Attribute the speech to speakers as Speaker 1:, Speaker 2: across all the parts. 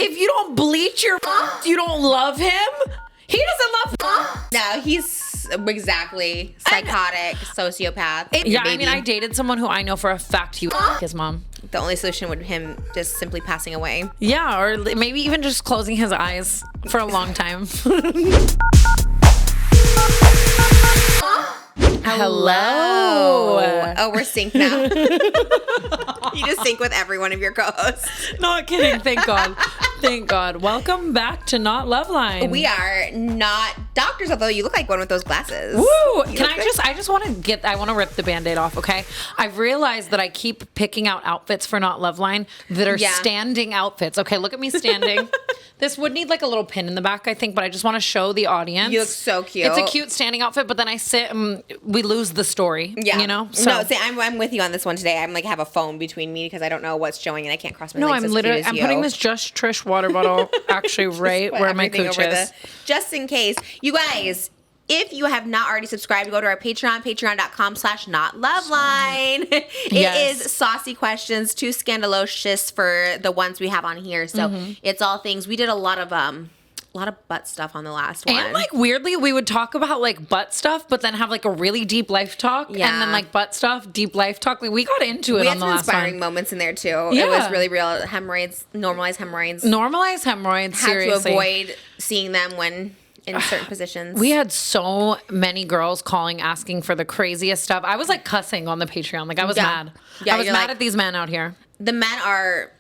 Speaker 1: If you don't bleach your you don't love him? He doesn't love
Speaker 2: No, he's exactly psychotic, sociopath.
Speaker 1: Yeah, I mean, I dated someone who I know for a fact he would his mom.
Speaker 2: The only solution would be him just simply passing away.
Speaker 1: Yeah, or maybe even just closing his eyes for a long time. Hello.
Speaker 2: Oh, we're synced now. You just sync with every one of your co-hosts.
Speaker 1: Not kidding. Thank God. Thank God. Welcome back to Not Loveline.
Speaker 2: We are not doctors, although you look like one with those glasses.
Speaker 1: Woo! I just want to rip the Band-Aid off, okay? I've realized that I keep picking out outfits for Not Loveline that are standing outfits. Okay, look at me standing. This would need like a little pin in the back, I think, but I just want to show the audience.
Speaker 2: You look so cute.
Speaker 1: It's a cute standing outfit, but then I sit and we lose the story. Yeah. You know?
Speaker 2: So. No, see, I'm with you on this one today. I'm like have a phone between me because I don't know what's showing and I can't cross my legs. No, I'm
Speaker 1: putting this Just Trish water bottle actually right where my cooch is.
Speaker 2: Just in case. You guys, if you have not already subscribed, go to our Patreon, patreon.com/notloveline. It is saucy questions, too scandalocious for the ones we have on here. So it's all things. We did a lot of butt stuff on the last one.
Speaker 1: And like weirdly, we would talk about like butt stuff, but then have like a really deep life talk. Yeah. And then like butt stuff, deep life talk. Like we got into it on the last one. We had some
Speaker 2: inspiring moments in there too. Yeah. It was really real. Hemorrhoids, normalized hemorrhoids.
Speaker 1: Normalized hemorrhoids, seriously.
Speaker 2: How to avoid seeing them when in certain positions.
Speaker 1: We had so many girls calling, asking for the craziest stuff. I was like cussing on the Patreon. Like I was mad. Yeah, I was mad at these men out here.
Speaker 2: The men are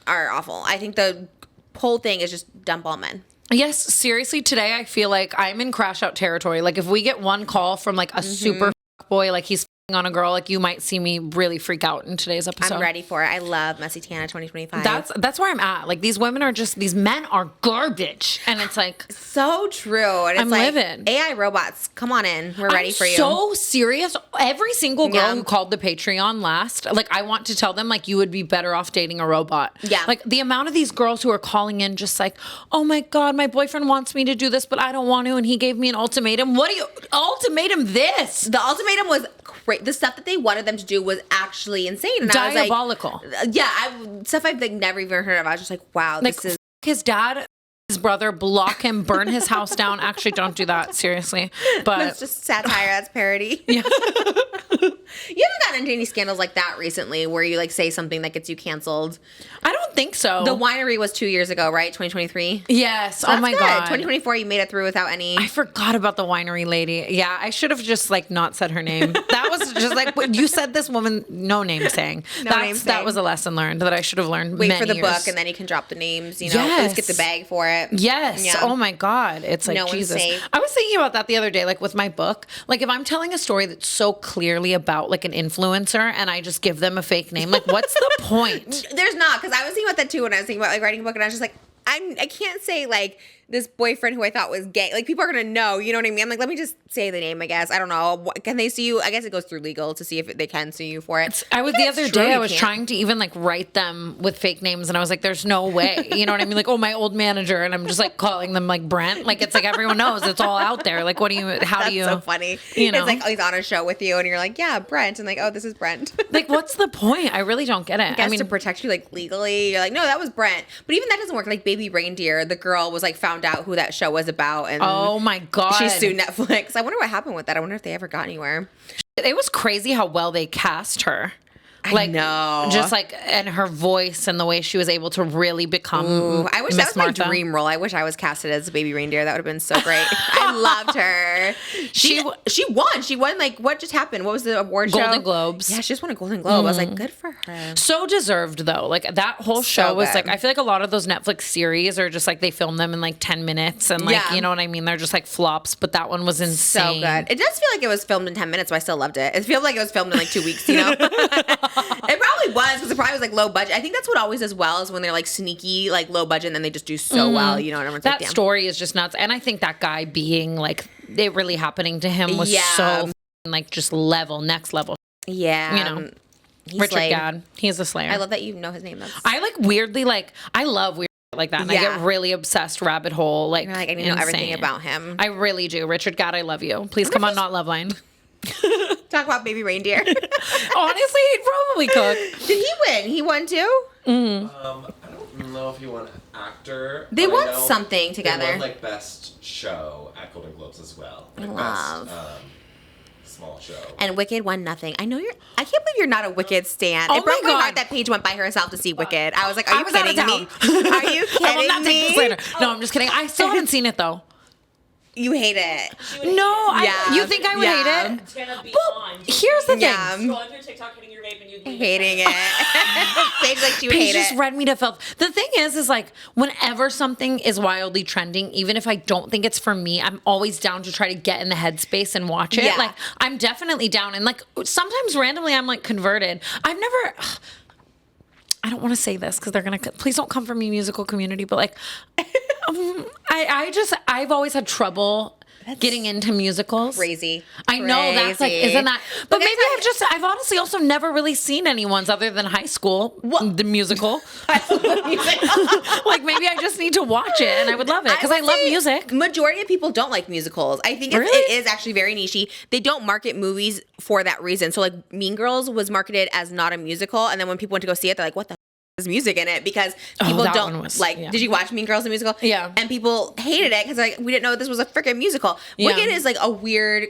Speaker 2: awful. I think the whole thing is just dump all men.
Speaker 1: Yes, seriously, today I feel like I'm in crash out territory. Like if we get one call from like a super boy, like he's on a girl, like you might see me really freak out in today's episode.
Speaker 2: I'm ready for it. I love Messy Tana 2025.
Speaker 1: That's where I'm at. Like these women are just, these men are garbage. And it's like
Speaker 2: so true. And it's
Speaker 1: I'm
Speaker 2: like
Speaker 1: living.
Speaker 2: AI robots, come on in. We're ready for you.
Speaker 1: So serious. Every single girl who called the Patreon last, like I want to tell them like you would be better off dating a robot.
Speaker 2: Yeah.
Speaker 1: Like the amount of these girls who are calling in just like, oh my God, my boyfriend wants me to do this, but I don't want to. And he gave me an ultimatum. What do you, ultimatum this?
Speaker 2: The ultimatum was great. The stuff that they wanted them to do was actually insane. And
Speaker 1: diabolical.
Speaker 2: I was like, stuff I've like never even heard of. I was just like, wow,
Speaker 1: like,
Speaker 2: this is
Speaker 1: his dad, his brother, block him, burn his house down. Actually, don't do that. Seriously. But
Speaker 2: that's just satire. That's parody. Yeah. You haven't gotten into any scandals like that recently where you like say something that gets you canceled?
Speaker 1: I don't think so.
Speaker 2: The winery was 2 years ago, right? 2023?
Speaker 1: Yes. So oh my God.
Speaker 2: 2024, you made it through without any.
Speaker 1: I forgot about the winery lady. Yeah, I should have just like not said her name. That was just like, you said this woman, no name saying. That was a lesson learned that I should have learned.
Speaker 2: Wait for the book and then you can drop the names, you know, please get the bag for it.
Speaker 1: Yes. Yeah. Oh my God. It's like, Jesus. I was thinking about that the other day, like with my book. Like if I'm telling a story that's so clearly about like an influencer and I just give them a fake name, like what's the point?
Speaker 2: There's not, because I was thinking about that too when I was thinking about like writing a book and I was just like, I can't say like this boyfriend who I thought was gay. Like people are gonna know, you know what I mean? I'm like, let me just say the name, I guess. I don't know. Can they sue you? I guess it goes through legal to see if they can sue you for it.
Speaker 1: The other day I was trying to even like write them with fake names and I was like, there's no way. You know what I mean? Like, oh, my old manager, and I'm just like calling them like Brent. Like it's like everyone knows it's all out there. Like what do you do you?
Speaker 2: That's so funny.
Speaker 1: You know?
Speaker 2: It's like, oh, he's on a show with you and you're like, yeah, Brent, and like, oh, this is Brent.
Speaker 1: Like what's the point? I really don't get it.
Speaker 2: I mean, to protect you like legally, you're like, no, that was Brent. But even that doesn't work. Like Baby Reindeer, the girl was like found out who that show was about, and
Speaker 1: oh my God,
Speaker 2: she sued Netflix. I wonder what happened with that. I wonder if they ever got anywhere.
Speaker 1: It was crazy how well they cast her.
Speaker 2: Like, I know.
Speaker 1: Just like, and her voice and the way she was able to really become. Ooh,
Speaker 2: I wish that was my dream role. I wish I was casted as Baby Reindeer. That would have been so great. I loved her. She won. She won. Like, what just happened? What was the award show?
Speaker 1: Golden Globes.
Speaker 2: Yeah, she just won a Golden Globe. I was like, good for her.
Speaker 1: So deserved though. Like that whole show was like, I feel like a lot of those Netflix series are just like they film them in like 10 minutes and like, you know what I mean? They're just like flops, but that one was insane.
Speaker 2: So good. It does feel like it was filmed in 10 minutes, but I still loved it. It feels like it was filmed in like 2 weeks, you know? It probably was, because it probably was like low budget. I think that's what always does well is when they're like sneaky, like low budget, and then they just do so well, you know. And everyone's
Speaker 1: that
Speaker 2: like, damn.
Speaker 1: Story is just nuts, and I think that guy being like it really happening to him was so like just next level.
Speaker 2: Yeah,
Speaker 1: you know, Richard Gadd, he's a slayer.
Speaker 2: I love that you know his name.
Speaker 1: I like weirdly like I love weird like that, and I get really obsessed rabbit hole. Like
Speaker 2: you're like I need to know everything about him.
Speaker 1: I really do. Richard Gadd, I love you. Please come on Not Loveline.
Speaker 2: Talk about Baby Reindeer.
Speaker 1: Honestly, he'd probably cook.
Speaker 2: Did he win? He won too?
Speaker 3: I don't know if he won Actor.
Speaker 2: They
Speaker 3: but I
Speaker 2: won
Speaker 3: know
Speaker 2: something together.
Speaker 3: They won like Best Show at Golden Globes as well. Like
Speaker 2: Love.
Speaker 3: Best small show.
Speaker 2: And Wicked won nothing. I can't believe you're not a Wicked stan.
Speaker 1: Oh
Speaker 2: It broke
Speaker 1: my
Speaker 2: my
Speaker 1: God.
Speaker 2: heart that Paige went by herself to see Wicked. I was like, are you
Speaker 1: was out of
Speaker 2: kidding me?
Speaker 1: town.
Speaker 2: Are you
Speaker 1: I will
Speaker 2: kidding
Speaker 1: not take this
Speaker 2: me?
Speaker 1: later. No, I'm just kidding. I still haven't seen it though.
Speaker 2: You hate it.
Speaker 1: No,
Speaker 2: Yeah.
Speaker 1: you think I would hate it?
Speaker 4: Tana, be
Speaker 1: Well,
Speaker 4: on.
Speaker 1: here's the thing.
Speaker 2: Yeah.
Speaker 4: Scrolling through TikTok, hitting your vape, and you'd leave
Speaker 2: Hating it. Paige like she would
Speaker 1: Paige
Speaker 2: hate
Speaker 1: just
Speaker 2: it.
Speaker 1: read me to filth. The thing is like whenever something is wildly trending, even if I don't think it's for me, I'm always down to try to get in the headspace and watch it.
Speaker 2: Yeah.
Speaker 1: Like I'm definitely down, and like sometimes randomly I'm like converted. I've never. I don't want to say this because they're gonna. Please don't come for me, musical community. But like, I've always had trouble. Getting into musicals.
Speaker 2: Crazy.
Speaker 1: I know that's like, isn't that? But
Speaker 2: Look,
Speaker 1: maybe I've honestly also never really seen anyone's other than High School, the musical. Like maybe I just need to watch it and I would love it because I love music.
Speaker 2: Majority of people don't like musicals. I think
Speaker 1: Really?
Speaker 2: it is actually very nichey. They don't market movies for that reason. So like Mean Girls was marketed as not a musical, and then when people went to go see it, they're like, "What the is music in it?" Because people
Speaker 1: that
Speaker 2: don't
Speaker 1: one was-
Speaker 2: like.
Speaker 1: yeah.
Speaker 2: Did you watch Mean Girls the musical?
Speaker 1: Yeah.
Speaker 2: And people hated it because like we didn't know this was a freaking musical.
Speaker 1: Yeah.
Speaker 2: Wicked is like a weird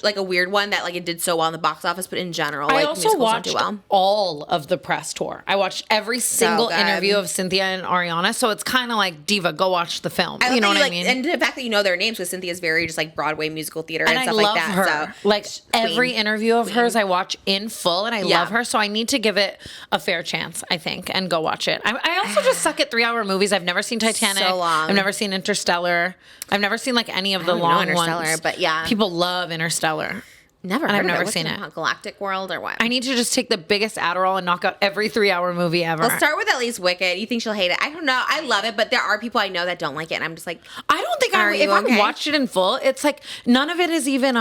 Speaker 2: like a weird one that like it did so well in the box office, but in general,
Speaker 1: I
Speaker 2: like
Speaker 1: also
Speaker 2: musicals
Speaker 1: watched
Speaker 2: don't do well.
Speaker 1: all of the press tour. I watched every single
Speaker 2: good.
Speaker 1: interview of Cynthia and Ariana. So it's kind of like Diva, go watch the film.
Speaker 2: I
Speaker 1: You know
Speaker 2: love
Speaker 1: what
Speaker 2: that
Speaker 1: I mean?
Speaker 2: and the fact that you know their names, because Cynthia's very just like Broadway musical theater and,
Speaker 1: And I
Speaker 2: stuff
Speaker 1: love
Speaker 2: like that.
Speaker 1: her.
Speaker 2: So
Speaker 1: Like every interview of hers, I watch in full, and I
Speaker 2: Yeah.
Speaker 1: love her. So I need to give it a fair chance, I think, and go watch it. I also just suck at 3-hour movies. I've never seen Titanic.
Speaker 2: So long.
Speaker 1: I've never seen Interstellar. I've never seen like any of the
Speaker 2: don't even know
Speaker 1: long
Speaker 2: Interstellar,
Speaker 1: ones.
Speaker 2: but yeah.
Speaker 1: people love Interstellar.
Speaker 2: never
Speaker 1: And
Speaker 2: heard
Speaker 1: I've
Speaker 2: of
Speaker 1: never
Speaker 2: it. What's
Speaker 1: seen
Speaker 2: it
Speaker 1: it.
Speaker 2: called? Galactic World or what?
Speaker 1: I need to just take the biggest Adderall and knock out every 3-hour movie ever.
Speaker 2: We'll start with at least Wicked. You think she'll hate it? I don't know. I love it, but there are people I know that don't like it, and I'm just like,
Speaker 1: I don't think
Speaker 2: Are
Speaker 1: if
Speaker 2: you
Speaker 1: I
Speaker 2: okay?
Speaker 1: watched it in full, it's like none of it is even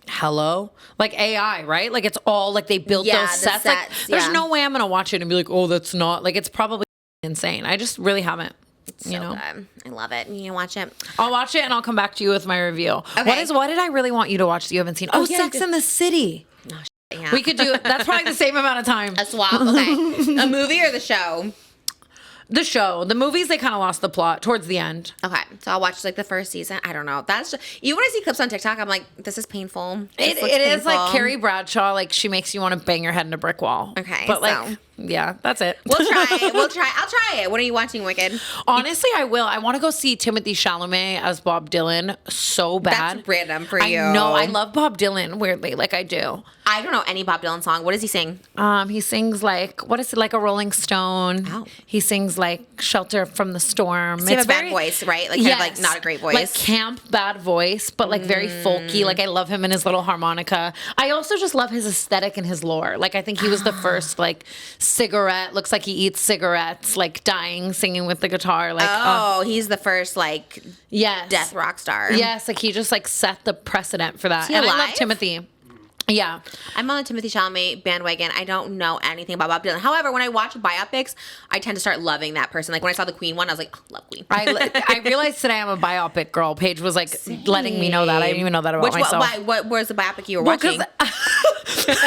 Speaker 1: hello, like AI, right? Like it's all like they built
Speaker 2: Yeah,
Speaker 1: those
Speaker 2: the
Speaker 1: sets. Like
Speaker 2: sets,
Speaker 1: there's
Speaker 2: yeah.
Speaker 1: no way I'm gonna watch it and be like, oh, that's not like it's probably insane. I just really haven't.
Speaker 2: so
Speaker 1: you know,
Speaker 2: good. I love it. You need to watch it.
Speaker 1: I'll watch it and I'll come back to you with my review.
Speaker 2: Okay.
Speaker 1: What did I really want you to watch that you haven't seen? Oh,
Speaker 2: yeah,
Speaker 1: Sex
Speaker 2: you did.
Speaker 1: in the City.
Speaker 2: Yeah.
Speaker 1: We could do that's probably the same amount of time.
Speaker 2: a swap. Okay. A movie or the show?
Speaker 1: The show, the movies, they kind of lost the plot towards the end.
Speaker 2: Okay. So I'll watch like the first season. I don't know. That's just, even when I see clips on TikTok, I'm like, this is painful. This looks
Speaker 1: It is like
Speaker 2: painful.
Speaker 1: Carrie Bradshaw, like she makes you want to bang your head in a brick wall.
Speaker 2: Okay,
Speaker 1: but
Speaker 2: so-
Speaker 1: like, yeah, that's it.
Speaker 2: We'll try it. I'll try it. When are you watching Wicked?
Speaker 1: Honestly, I will. I want to go see Timothy Chalamet as Bob Dylan so bad.
Speaker 2: That's random for you.
Speaker 1: I know. I love Bob Dylan weirdly, like I do.
Speaker 2: I don't know any Bob Dylan song. What does he sing?
Speaker 1: He sings like what is it, like a Rolling Stone?
Speaker 2: Oh.
Speaker 1: He sings like "Shelter from the Storm."
Speaker 2: Does he have a bad voice, right? Like kind of like not a great voice.
Speaker 1: like camp bad voice, but like very folky. Like I love him and his little harmonica. I also just love his aesthetic and his lore. Like I think he was the first like cigarette. Looks like he eats cigarettes, like dying, singing with the guitar. Like
Speaker 2: he's the first like
Speaker 1: yes,
Speaker 2: death rock star.
Speaker 1: Yes, like he just like set the precedent for that.
Speaker 2: he
Speaker 1: And I love
Speaker 2: alive?
Speaker 1: Timothy. Yeah.
Speaker 2: I'm on the Timothy Chalamet bandwagon. I don't know anything about Bob Dylan. However, when I watch biopics, I tend to start loving that person. Like when I saw the Queen one, I was like, oh, love Queen.
Speaker 1: I realized today I'm a biopic girl. Paige was like letting me know that. I didn't even know that about myself.
Speaker 2: What was the biopic you were
Speaker 1: Well,
Speaker 2: watching?
Speaker 1: 'cause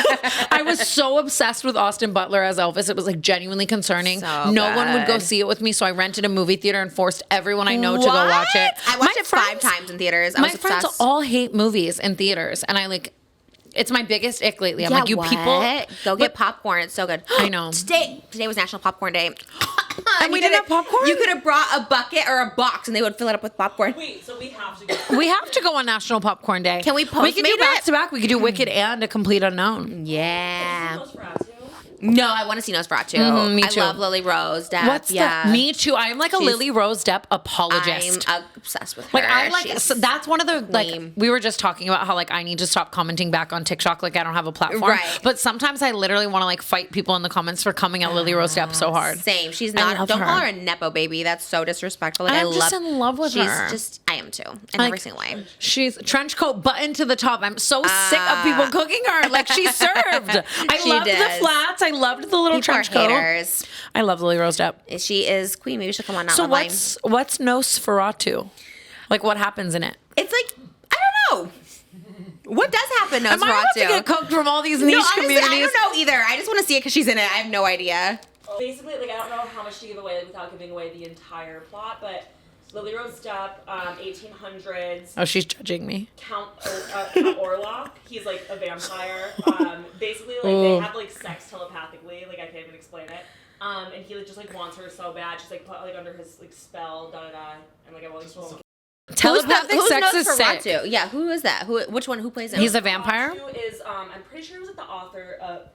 Speaker 1: I was so obsessed with Austin Butler as Elvis. It was like genuinely concerning.
Speaker 2: So
Speaker 1: no one would go
Speaker 2: good.
Speaker 1: see it with me, so I rented a movie theater and forced everyone I know to go watch it.
Speaker 2: I watched
Speaker 1: My
Speaker 2: it 5
Speaker 1: friends-
Speaker 2: times in theaters. I
Speaker 1: My
Speaker 2: was
Speaker 1: friends
Speaker 2: obsessed.
Speaker 1: all hate movies in theaters, and I like. It's my biggest ick lately. I'm
Speaker 2: Yeah,
Speaker 1: like, you
Speaker 2: what?
Speaker 1: people
Speaker 2: Go get popcorn. It's so good.
Speaker 1: I know.
Speaker 2: Today was National Popcorn Day.
Speaker 1: And we didn't have popcorn?
Speaker 2: You could have brought a bucket or a box, and they would fill it up with popcorn.
Speaker 4: Wait, so we have to go.
Speaker 1: We have to go on National Popcorn Day.
Speaker 2: Can we
Speaker 1: We could do
Speaker 2: Postmate
Speaker 1: back
Speaker 2: it?
Speaker 1: to back. We could do Wicked and A Complete Unknown.
Speaker 2: Yeah.
Speaker 4: NOSFERATU?
Speaker 2: No, I want to see Nosferatu.
Speaker 1: me too.
Speaker 2: I love Lily Rose. Depp.
Speaker 1: What's
Speaker 2: yeah.
Speaker 1: the? Me too. I'm like a Lily Rose Depp apologist.
Speaker 2: I'm obsessed with her.
Speaker 1: Like I like
Speaker 2: She's
Speaker 1: so that's one of the like
Speaker 2: queen.
Speaker 1: we were just talking about how like I need to stop commenting back on TikTok, like I don't have a platform.
Speaker 2: Right.
Speaker 1: But sometimes I literally want to like fight people in the comments for coming at Lily Rose Depp so hard.
Speaker 2: Same. She's
Speaker 1: I
Speaker 2: not.
Speaker 1: love
Speaker 2: Don't
Speaker 1: her.
Speaker 2: call her a nepo baby. That's so disrespectful. Like,
Speaker 1: I'm
Speaker 2: I
Speaker 1: just
Speaker 2: love.
Speaker 1: in love with her.
Speaker 2: She's just. I am too. In
Speaker 1: Like,
Speaker 2: every single way.
Speaker 1: She's trench coat button to the top. I'm so sick of people cooking her. Like she served. I
Speaker 2: She
Speaker 1: loved the
Speaker 2: does.
Speaker 1: flats. I loved the little
Speaker 2: People are
Speaker 1: trench coat.
Speaker 2: haters.
Speaker 1: I love Lily Rose Depp.
Speaker 2: She is queen. Maybe she'll come on Not
Speaker 1: So
Speaker 2: Loveline.
Speaker 1: what's Nosferatu? Like what happens in it?
Speaker 2: It's like I don't know. What does happen, Nosferatu?
Speaker 1: Am I about to get cooked from all these niche
Speaker 2: no, honestly,
Speaker 1: communities?
Speaker 2: I don't know either. I just want to see it because she's in it. I have no idea.
Speaker 4: Basically, like, I don't know how much to give away without giving away the entire plot, but Lily Rose Depp, 1800s.
Speaker 1: Oh, she's judging me.
Speaker 4: Count Orlok. He's like a vampire. Basically, like they have like sex telepathically. Like I can't even explain it. And he like just like wants her so bad. She's like put like under his like spell. Da da da. And like I'm always
Speaker 1: Telepathic sex is sick.
Speaker 2: NOSFERATU? Yeah, who is that? Which one? Who plays him?
Speaker 1: He's a vampire.
Speaker 4: Is I'm pretty sure he was like the author of.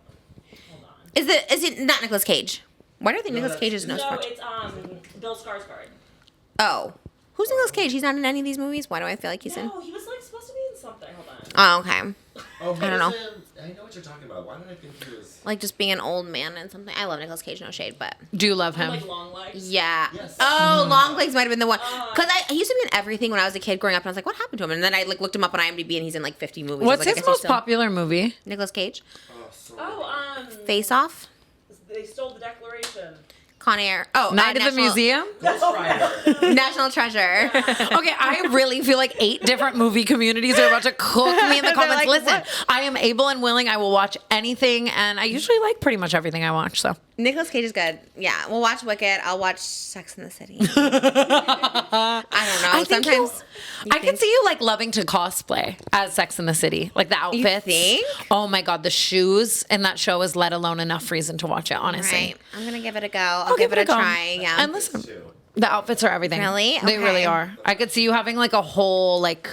Speaker 4: Hold on.
Speaker 2: Is it not Nicolas Cage? Why do I think Nicolas Cage is
Speaker 4: No,
Speaker 2: NOSFERATU?
Speaker 4: it's Bill Skarsgård.
Speaker 2: Oh. Who's Nicolas Cage? He's not in any of these movies? Why do I feel like he's in?
Speaker 4: No, he was like supposed to be in something. Hold on.
Speaker 2: Oh, okay.
Speaker 3: Oh,
Speaker 2: I don't know.
Speaker 3: I know what you're talking about. Why did I think he was?
Speaker 2: Like just being an old man and something. I love Nicolas Cage, no shade, but
Speaker 1: Do you love
Speaker 4: And,
Speaker 1: him?
Speaker 4: like long legs.
Speaker 2: yeah.
Speaker 3: Yes.
Speaker 2: Oh, Long Legs might have been the one. Because he used to be in everything when I was a kid growing up, and I was like, what happened to him? And then I like looked him up on IMDb, and he's in like 50 movies.
Speaker 1: What's
Speaker 2: I was like, I
Speaker 1: his
Speaker 2: guess he's
Speaker 1: most
Speaker 2: still-
Speaker 1: popular movie?
Speaker 2: Nicolas Cage.
Speaker 3: Oh, so
Speaker 4: Oh,
Speaker 2: Face Off.
Speaker 4: they stole the Declaration.
Speaker 2: Con Air. Oh,
Speaker 1: Night at the
Speaker 2: National-
Speaker 1: Museum?
Speaker 3: Ghost Rider.
Speaker 2: National Treasure.
Speaker 1: Okay, I really feel like 8 different movie communities are about to cook me in the
Speaker 2: They're
Speaker 1: comments.
Speaker 2: like,
Speaker 1: Listen,
Speaker 2: what?
Speaker 1: I am able and willing. I will watch anything, and I usually like pretty much everything I watch. So
Speaker 2: Nicolas Cage is good. Yeah, we'll watch Wicked. I'll watch Sex in the City. I don't know.
Speaker 1: I think
Speaker 2: Sometimes
Speaker 1: I can see you like loving to cosplay as Sex in the City, like the outfits.
Speaker 2: think?
Speaker 1: Oh my god, the shoes in that show is let alone enough reason to watch it. Honestly,
Speaker 2: Right. I'm gonna give it a go. I'll give it a
Speaker 1: go.
Speaker 2: try. Yeah.
Speaker 1: And listen, the outfits are everything.
Speaker 2: Really?
Speaker 1: They really
Speaker 2: Okay.
Speaker 1: are. I could see you having like a whole like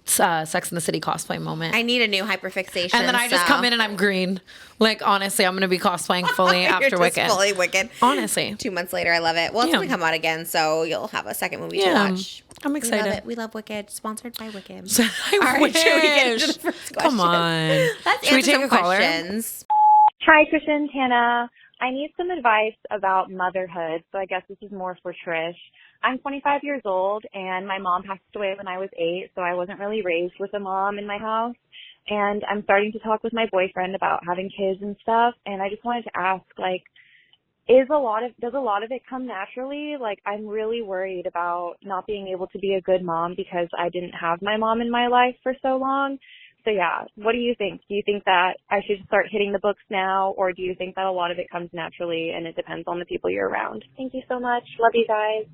Speaker 1: Sex in the City cosplay moment.
Speaker 2: I need a new hyperfixation.
Speaker 1: And then I just
Speaker 2: so-
Speaker 1: come in and I'm green. Like, honestly, I'm going to be cosplaying fully
Speaker 2: You're
Speaker 1: after
Speaker 2: just
Speaker 1: Wicked.
Speaker 2: fully Wicked.
Speaker 1: Honestly.
Speaker 2: 2 months later, I love it. Well, it's
Speaker 1: Yeah.
Speaker 2: gonna come out again, so you'll have a second movie to
Speaker 1: Yeah.
Speaker 2: watch.
Speaker 1: I'm
Speaker 2: We love
Speaker 1: excited.
Speaker 2: it. We love Wicked. Sponsored by Wicked.
Speaker 1: I
Speaker 2: All right,
Speaker 1: wish.
Speaker 2: should we get into the first
Speaker 1: Come
Speaker 2: question?
Speaker 1: on.
Speaker 2: Let's
Speaker 1: Should we
Speaker 2: answer
Speaker 1: take
Speaker 2: some
Speaker 1: a caller?
Speaker 2: questions.
Speaker 5: Hi, Trisha and Tana. I need some advice about motherhood, so I guess this is more for Trish. I'm 25 years old, and my mom passed away when I was 8, so I wasn't really raised with a mom in my house. And I'm starting to talk with my boyfriend about having kids and stuff, and I just wanted to ask, like, does a lot of it come naturally? Like, I'm really worried about not being able to be a good mom because I didn't have my mom in my life for so long. So yeah, what do you think? Do you think that I should start hitting the books now, or do you think that a lot of it comes naturally and it depends on the people you're around? Thank you so much. Love you guys.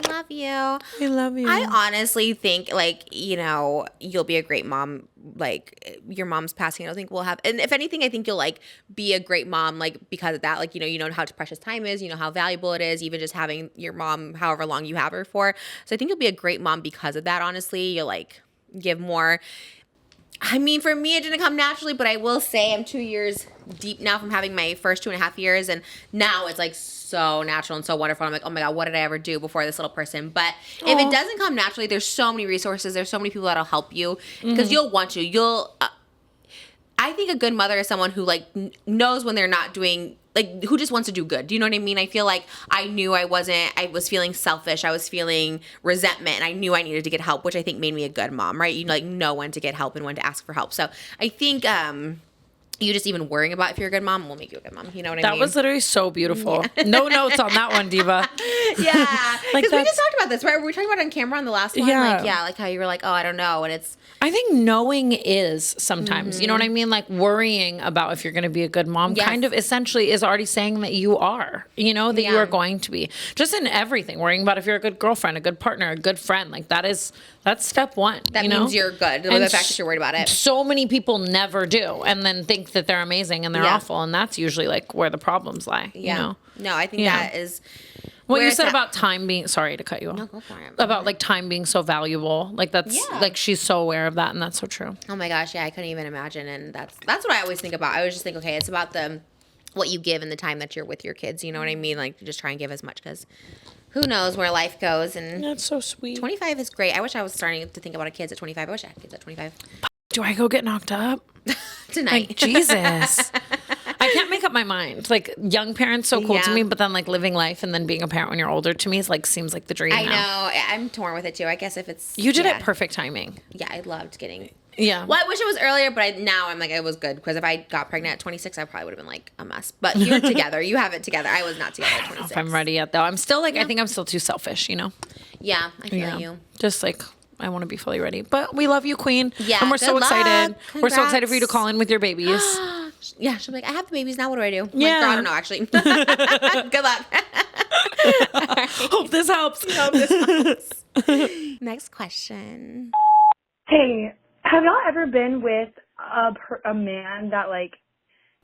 Speaker 2: Love you.
Speaker 1: I love you.
Speaker 2: I honestly think, like, you'll be a great mom. Like, your mom's passing, I don't think we'll have, and if anything, I think you'll, like, be a great mom, like, because of that. Like, you know how precious time is, you know how valuable it is, even just having your mom however long you have her for. So I think you'll be a great mom because of that, honestly. You'll, like, give more. I mean, for me, it didn't come naturally, but I will say I'm 2 years deep now from having my first 2.5 years, and now it's like so natural and so wonderful. I'm like, oh my God, what did I ever do before this little person? But if it doesn't come naturally, there's so many resources. There's so many people that'll help you because you'll want to. I think a good mother is someone who like knows when they're not doing, like, who just wants to do good. Do you know what I mean? I feel like I knew I was feeling selfish. I was feeling resentment, and I knew I needed to get help, which I think made me a good mom, right? You like know when to get help and when to ask for help. So I think you just even worrying about if you're a good mom will make you a good mom. You know what I mean?
Speaker 1: That was literally so beautiful. No notes on that one, Diva.
Speaker 2: Yeah.
Speaker 1: Like,
Speaker 2: Because we
Speaker 1: that's-
Speaker 2: just talked about this, right? Were we talking about it on camera on the last one?
Speaker 1: Yeah.
Speaker 2: Like how you were like, oh, I don't know. And it's,
Speaker 1: I think knowing is sometimes, you know what I mean? Like worrying about if you're going to be a good mom
Speaker 2: Yes.
Speaker 1: kind of essentially is already saying that you are, that you
Speaker 2: Yeah.
Speaker 1: are going to be. Just in everything, worrying about if you're a good girlfriend, a good partner, a good friend. Like that's step one.
Speaker 2: that
Speaker 1: you know?
Speaker 2: means you're good. The
Speaker 1: And
Speaker 2: fact that you're worried about it.
Speaker 1: So many people never do and then think that they're amazing and they're
Speaker 2: Yeah.
Speaker 1: awful. And that's usually like where the problems lie,
Speaker 2: Yeah.
Speaker 1: you know?
Speaker 2: No, I think
Speaker 1: Yeah.
Speaker 2: that is
Speaker 1: What
Speaker 2: where
Speaker 1: you
Speaker 2: it's
Speaker 1: said
Speaker 2: at.
Speaker 1: about time being, sorry to cut you off.
Speaker 2: No, go for it.
Speaker 1: About like time being so valuable. Like that's
Speaker 2: Yeah.
Speaker 1: like she's so aware of that and that's so true.
Speaker 2: Oh my gosh, yeah, I couldn't even imagine. And that's what I always think about. I always just think, okay, it's about what you give and the time that you're with your kids. You know what I mean? Like, just try and give as much because who knows where life goes. And
Speaker 1: That's so sweet.
Speaker 2: 25 is great. I wish I was starting to think about kids at 25. I wish I had kids at 25.
Speaker 1: Do I go get knocked up?
Speaker 2: Tonight.
Speaker 1: Like, Jesus. I can't make up my mind. Like, young parents, so cool to
Speaker 2: Yeah.
Speaker 1: me, but then, like, living life and then being a parent when you're older to me is, like, seems like the dream
Speaker 2: I
Speaker 1: now.
Speaker 2: know. I'm torn with it too. I guess if it's.
Speaker 1: You did
Speaker 2: yeah.
Speaker 1: it perfect timing.
Speaker 2: Yeah, I loved getting.
Speaker 1: Yeah.
Speaker 2: Well, I wish it was earlier, but now I'm like, it was good. Because if I got pregnant at 26, I probably would have been like a mess. But you're together. You have it together. I was not together at 26.
Speaker 1: If I'm ready yet, though. I'm still, like, I think I'm still too selfish,
Speaker 2: Yeah, I feel you.
Speaker 1: Just, like, I want to be fully ready. But we love you, Queen.
Speaker 2: Yeah,
Speaker 1: And we're
Speaker 2: good
Speaker 1: so excited.
Speaker 2: luck.
Speaker 1: We're so excited for you to
Speaker 2: Congrats.
Speaker 1: call in with your babies.
Speaker 2: Yeah, she'll be like, I have the babies now. What do I do? I'm
Speaker 1: Yeah.
Speaker 2: like, girl, I don't know, actually. Good luck.
Speaker 1: Hope this helps.
Speaker 2: Next question.
Speaker 6: Hey, have y'all ever been with a man that, like,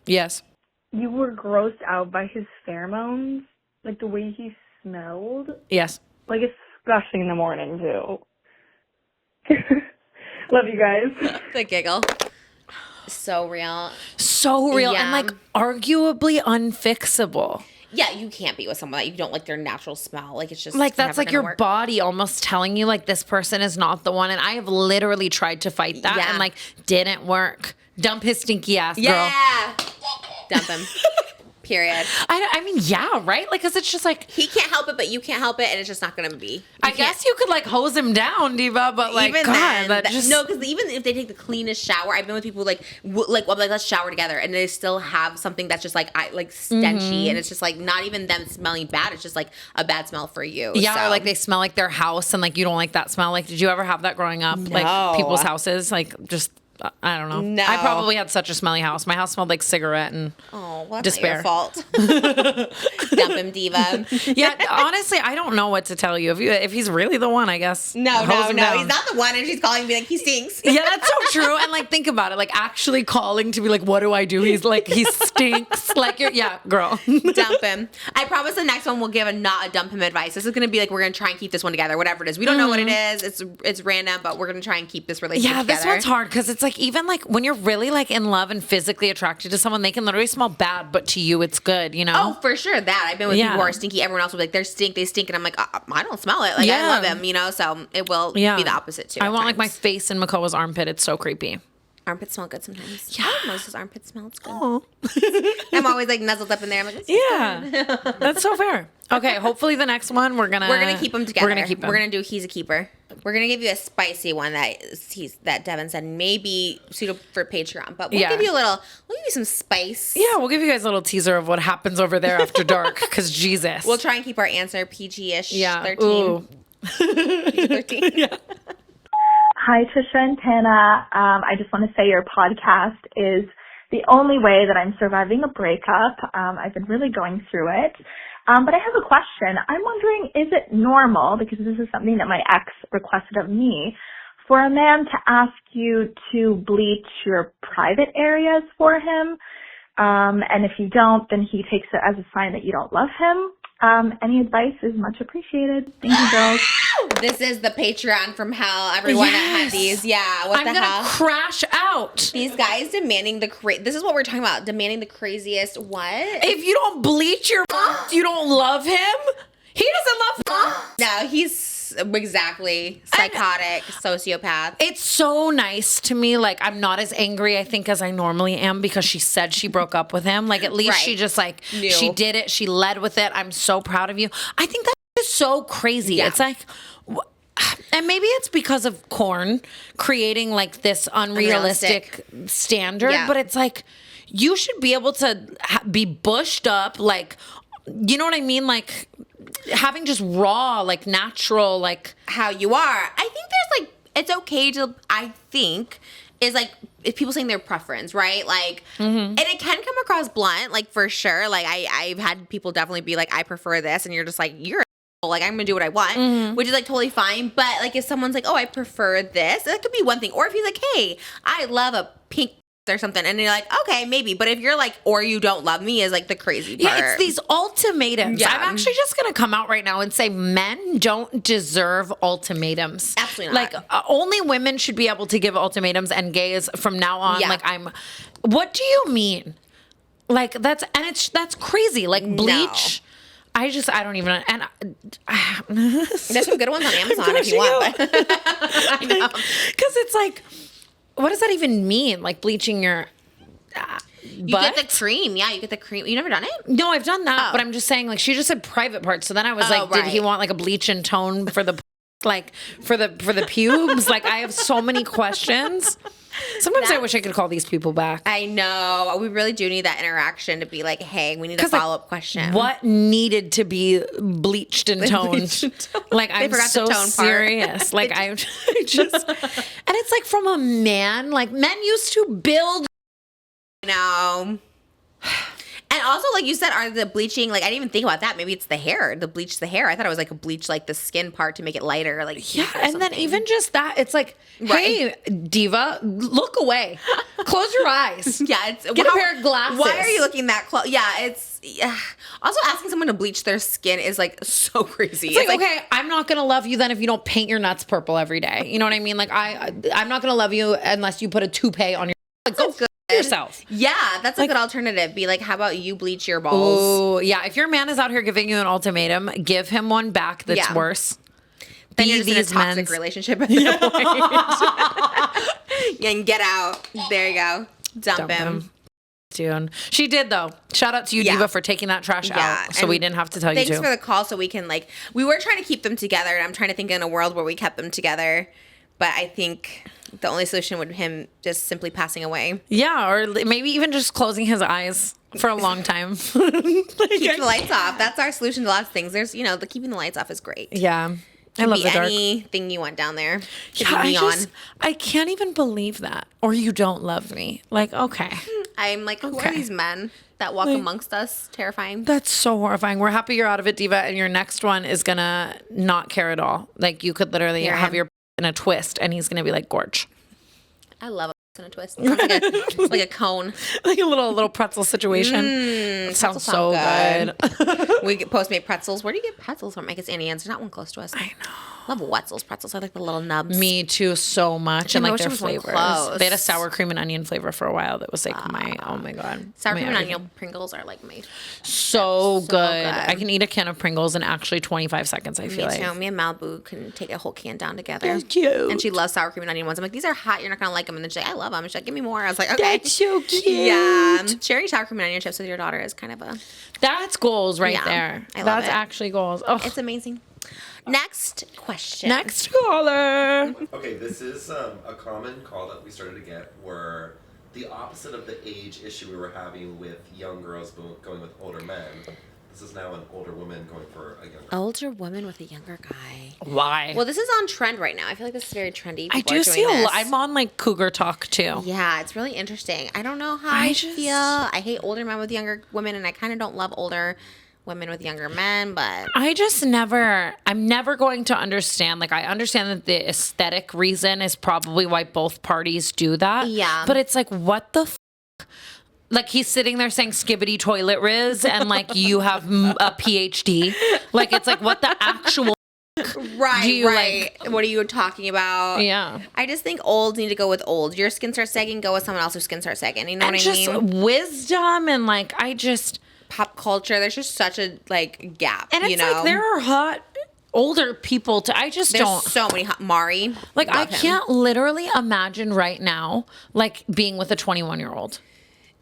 Speaker 1: Yes.
Speaker 6: you were grossed out by his pheromones? Like, the way he smelled?
Speaker 1: Yes.
Speaker 6: Like, especially in the morning, too. Love you guys.
Speaker 2: The giggle. So real.
Speaker 1: So real
Speaker 2: Yeah.
Speaker 1: and like arguably unfixable.
Speaker 2: Yeah, you can't be with someone that you don't like their natural smell. Like, it's just
Speaker 1: Like that's
Speaker 2: never
Speaker 1: like
Speaker 2: gonna
Speaker 1: your
Speaker 2: work.
Speaker 1: body almost telling you like this person is not the one. And I have literally tried to fight that
Speaker 2: Yeah.
Speaker 1: and like didn't work. Dump his stinky ass, girl.
Speaker 2: Yeah. Dump him. Period.
Speaker 1: I mean, yeah, right? Like, cause it's just like,
Speaker 2: He can't help it, but you can't help it, and it's just not gonna be.
Speaker 1: I guess you could like hose him down, Diva, but like,
Speaker 2: Even
Speaker 1: God,
Speaker 2: then,
Speaker 1: that just
Speaker 2: no, because even if they take the cleanest shower, I've been with people like let's shower together, and they still have something that's just like stenchy, and it's just like not even them smelling bad. It's just like a bad smell for you.
Speaker 1: Yeah,
Speaker 2: so.
Speaker 1: or like they smell like their house and like you don't like that smell. Like, did you ever have that growing up?
Speaker 2: No.
Speaker 1: Like people's houses? Like just I don't know.
Speaker 2: No.
Speaker 1: I probably had such a smelly house. My house smelled like cigarette and
Speaker 2: Oh, well, that's
Speaker 1: despair.
Speaker 2: not your fault. Dump him, diva.
Speaker 1: Yeah, honestly, I don't know what to tell you. If he's really the one, I guess.
Speaker 2: No,
Speaker 1: hose him down.
Speaker 2: he's not the one, and she's calling me like he stinks.
Speaker 1: Yeah, that's so true. And like, think about it. Like, actually calling to be like, what do I do? He's like, he stinks. Like, yeah, girl.
Speaker 2: Dump him. I promise the next one we'll give not a dump him advice. This is gonna be like we're gonna try and keep this one together. Whatever it is, we don't know what it is. It's random, but we're gonna try and keep this relationship
Speaker 1: Yeah,
Speaker 2: together.
Speaker 1: this one's hard because it's like even like when you're really like in love and physically attracted to someone, they can literally smell bad, but to you it's good, you know?
Speaker 2: Oh, for sure. That I've been with
Speaker 1: Yeah.
Speaker 2: people who are stinky. Everyone else will be like, they stink, and I'm like, I don't smell it. Like, I
Speaker 1: Yeah.
Speaker 2: love him, you know. So it will be the opposite too.
Speaker 1: I
Speaker 2: at
Speaker 1: want like my
Speaker 2: times.
Speaker 1: face in Makoa's armpit. It's so creepy.
Speaker 2: Armpits smell good sometimes.
Speaker 1: Yeah.
Speaker 2: Moses' armpit smells good.
Speaker 1: Oh.
Speaker 2: I'm always like nuzzled up in there. I'm like,
Speaker 1: Yeah, that's so fair. Okay, hopefully the next one we're gonna
Speaker 2: keep them together.
Speaker 1: We're gonna keep them.
Speaker 2: We're gonna do he's a keeper. We're gonna give you a spicy one that Devin said maybe suitable for Patreon, but we'll give you some spice.
Speaker 1: Yeah, we'll give you guys a little teaser of what happens over there after dark. Because Jesus,
Speaker 2: We'll try and keep our answer PG-ish.
Speaker 1: yeah,
Speaker 2: 13.
Speaker 1: Ooh.
Speaker 2: PG-13.
Speaker 1: Yeah.
Speaker 6: Hi, Trisha and Tana. I just want to say your podcast is the only way that I'm surviving a breakup. I've been really going through it. But I have a question. I'm wondering, is it normal, because this is something that my ex requested of me, for a man to ask you to bleach your private areas for him? And if you don't, then he takes it as a sign that you don't love him. Any advice is much appreciated. Thank you, girls.
Speaker 2: This is the Patreon from hell. Everyone that had these. Yeah, what
Speaker 1: I'm
Speaker 2: the
Speaker 1: gonna
Speaker 2: hell?
Speaker 1: crash out.
Speaker 2: These guys demanding this is what we're talking about. Demanding the craziest what?
Speaker 1: If you don't bleach your, you don't love him. He doesn't love.
Speaker 2: No, he's exactly psychotic, sociopath.
Speaker 1: It's so nice to me. Like, I'm not as angry, I think, as I normally am because she said she broke up with him. Like, at least she just like
Speaker 2: Knew.
Speaker 1: she did it. She led with it. I'm so proud of you. I think that is so crazy.
Speaker 2: Yeah.
Speaker 1: It's like. And maybe it's because of Korn creating like this unrealistic standard,
Speaker 2: Yeah.
Speaker 1: but it's like you should be able to be bushed up, like, you know what I mean? Like having just raw, like natural, like
Speaker 2: How you are. I think there's like, it's okay to, I think, is like, if people saying their preference, right? Like, and it can come across blunt, like for sure. Like I've had people definitely be like, I prefer this. And you're just like, you're like, I'm gonna do what I want, which is like totally fine. But like if someone's like, oh, I prefer this, that could be one thing. Or if he's like, hey, I love a pink or something, and you're like, okay, maybe. But if you're like, or you don't love me, is like the crazy part.
Speaker 1: yeah, it's these ultimatums.
Speaker 2: Yeah.
Speaker 1: I'm actually just gonna come out right now and say men don't deserve ultimatums.
Speaker 2: Absolutely not.
Speaker 1: Like only women should be able to give ultimatums, and gays from now on.
Speaker 2: Yeah.
Speaker 1: Like what do you mean? Like that's crazy. Like bleach. I don't even, and
Speaker 2: There's some good ones on Amazon if you want. But I know.
Speaker 1: Because it's like, what does that even mean? Like bleaching your
Speaker 2: You
Speaker 1: butt?
Speaker 2: get the cream. Yeah, you get the cream. You never done it?
Speaker 1: No, I've done that,
Speaker 2: Oh.
Speaker 1: but I'm just saying, like, she just said private parts. So then I was like, did he
Speaker 2: right.
Speaker 1: want like a bleach and tone for the, like, for the pubes? Like, I have so many questions. Sometimes I wish I could call these people back.
Speaker 2: I know. We really do need that interaction to be like, hey, we need a follow-up question.
Speaker 1: What needed to be bleached and toned? Like, I'm
Speaker 2: forgot the
Speaker 1: so
Speaker 2: tone part.
Speaker 1: serious. Like, I just, and it's like from a man, like men used to build
Speaker 2: No. And also, like you said, are the bleaching, like, I didn't even think about that. Maybe it's the hair, the bleach the hair. I thought it was like a bleach, like the skin part to make it lighter. Like,
Speaker 1: yeah. And then even just that, it's like, hey, diva, look away. Close your eyes.
Speaker 2: Yeah. It's,
Speaker 1: Get a pair of glasses.
Speaker 2: Why are you looking that close? Yeah. It's also asking someone to bleach their skin is like so crazy.
Speaker 1: It's like, okay, I'm not going to love you then if you don't paint your nuts purple every day. You know what I mean? Like, I'm not going to love you unless you put a toupee on your, like, go good yourself.
Speaker 2: Yeah, that's a good alternative. Be like, how about you bleach your balls?
Speaker 1: Oh, yeah. If your man is out here giving you an ultimatum, give him one back that's worse.
Speaker 2: Then you're just in a toxic relationship at that point. And get out. There you go. Dump him.
Speaker 1: Dude. She did, though. Shout out to you, Diva, for taking that trash out. So we didn't have to tell you to.
Speaker 2: Thanks for the call so we can, like, we were trying to keep them together, and I'm trying to think in a world where we kept them together. But I think the only solution would be him just simply passing away.
Speaker 1: Yeah, or maybe even just closing his eyes for a long time.
Speaker 2: Keep the lights off. That's our solution to lots of things. There's, you know, the keeping the lights off is great.
Speaker 1: Yeah. I love the dark.
Speaker 2: Anything you want down there.
Speaker 1: Yeah, I can't even believe that. Or you don't love me. Like, okay.
Speaker 2: I'm like, who are these men that walk amongst us? Terrifying.
Speaker 1: That's so horrifying. We're happy you're out of it, Diva, and your next one is going to not care at all. Like, you could literally have your in a twist, and he's going to be like, gorge.
Speaker 2: I love in a twist. It's like a cone.
Speaker 1: Like a little pretzel situation. It sounds so good.
Speaker 2: We get Postmate pretzels. Where do you get pretzels from? I guess Annie Ann's. There's not one close to us.
Speaker 1: I know.
Speaker 2: Love Wetzel's pretzels. I like the little nubs.
Speaker 1: Me too, so much. And like their flavors. They had a sour cream and onion flavor for a while that was like oh my God.
Speaker 2: Sour cream and onion Pringles are like my
Speaker 1: so good. I can eat a can of Pringles in actually 25 seconds, I feel like.
Speaker 2: Me too. Me and Malibu can take a whole can down together.
Speaker 1: That's cute.
Speaker 2: And she loves sour cream and onion ones. I'm like, these are hot. You're not going to like them. And then she's like, I love them. She's like, give me more. I was like, okay.
Speaker 1: That's so cute.
Speaker 2: Yeah. Sharing sour cream and onion chips with your daughter is kind of a...
Speaker 1: That's goals right there.
Speaker 2: I love
Speaker 1: That's actually goals. Oh.
Speaker 2: It's amazing. Next question.
Speaker 1: Next caller.
Speaker 3: Okay, this is a common call that we started to get where the opposite of the age issue we were having with young girls going with older men. This is now an older woman going for a younger
Speaker 2: older woman with a younger guy.
Speaker 1: Why?
Speaker 2: Well, this is on trend right now. I feel like this is very trendy.
Speaker 1: I do see a lot. I'm on like Cougar Talk too.
Speaker 2: Yeah, it's really interesting. I don't know how I feel. I hate older men with younger women, and I kind of don't love older women with younger men, but I'm never going to understand. Like, I understand that the aesthetic reason is probably why both parties do that. Yeah.
Speaker 1: But it's like, what the like, he's sitting there saying skibbity toilet riz, and like, you have a PhD. Like, it's like, what the actual
Speaker 2: right. What are you talking about?
Speaker 1: Yeah.
Speaker 2: I just think olds need to go with old. Your skin starts sagging, go with someone else whose skin starts sagging. You know what I mean?
Speaker 1: Just wisdom and like,
Speaker 2: pop culture. There's just such a like gap.
Speaker 1: And it's like there are hot older people. There's
Speaker 2: so many hot Mari.
Speaker 1: Like I can't literally imagine right now like being with a 21-year-old.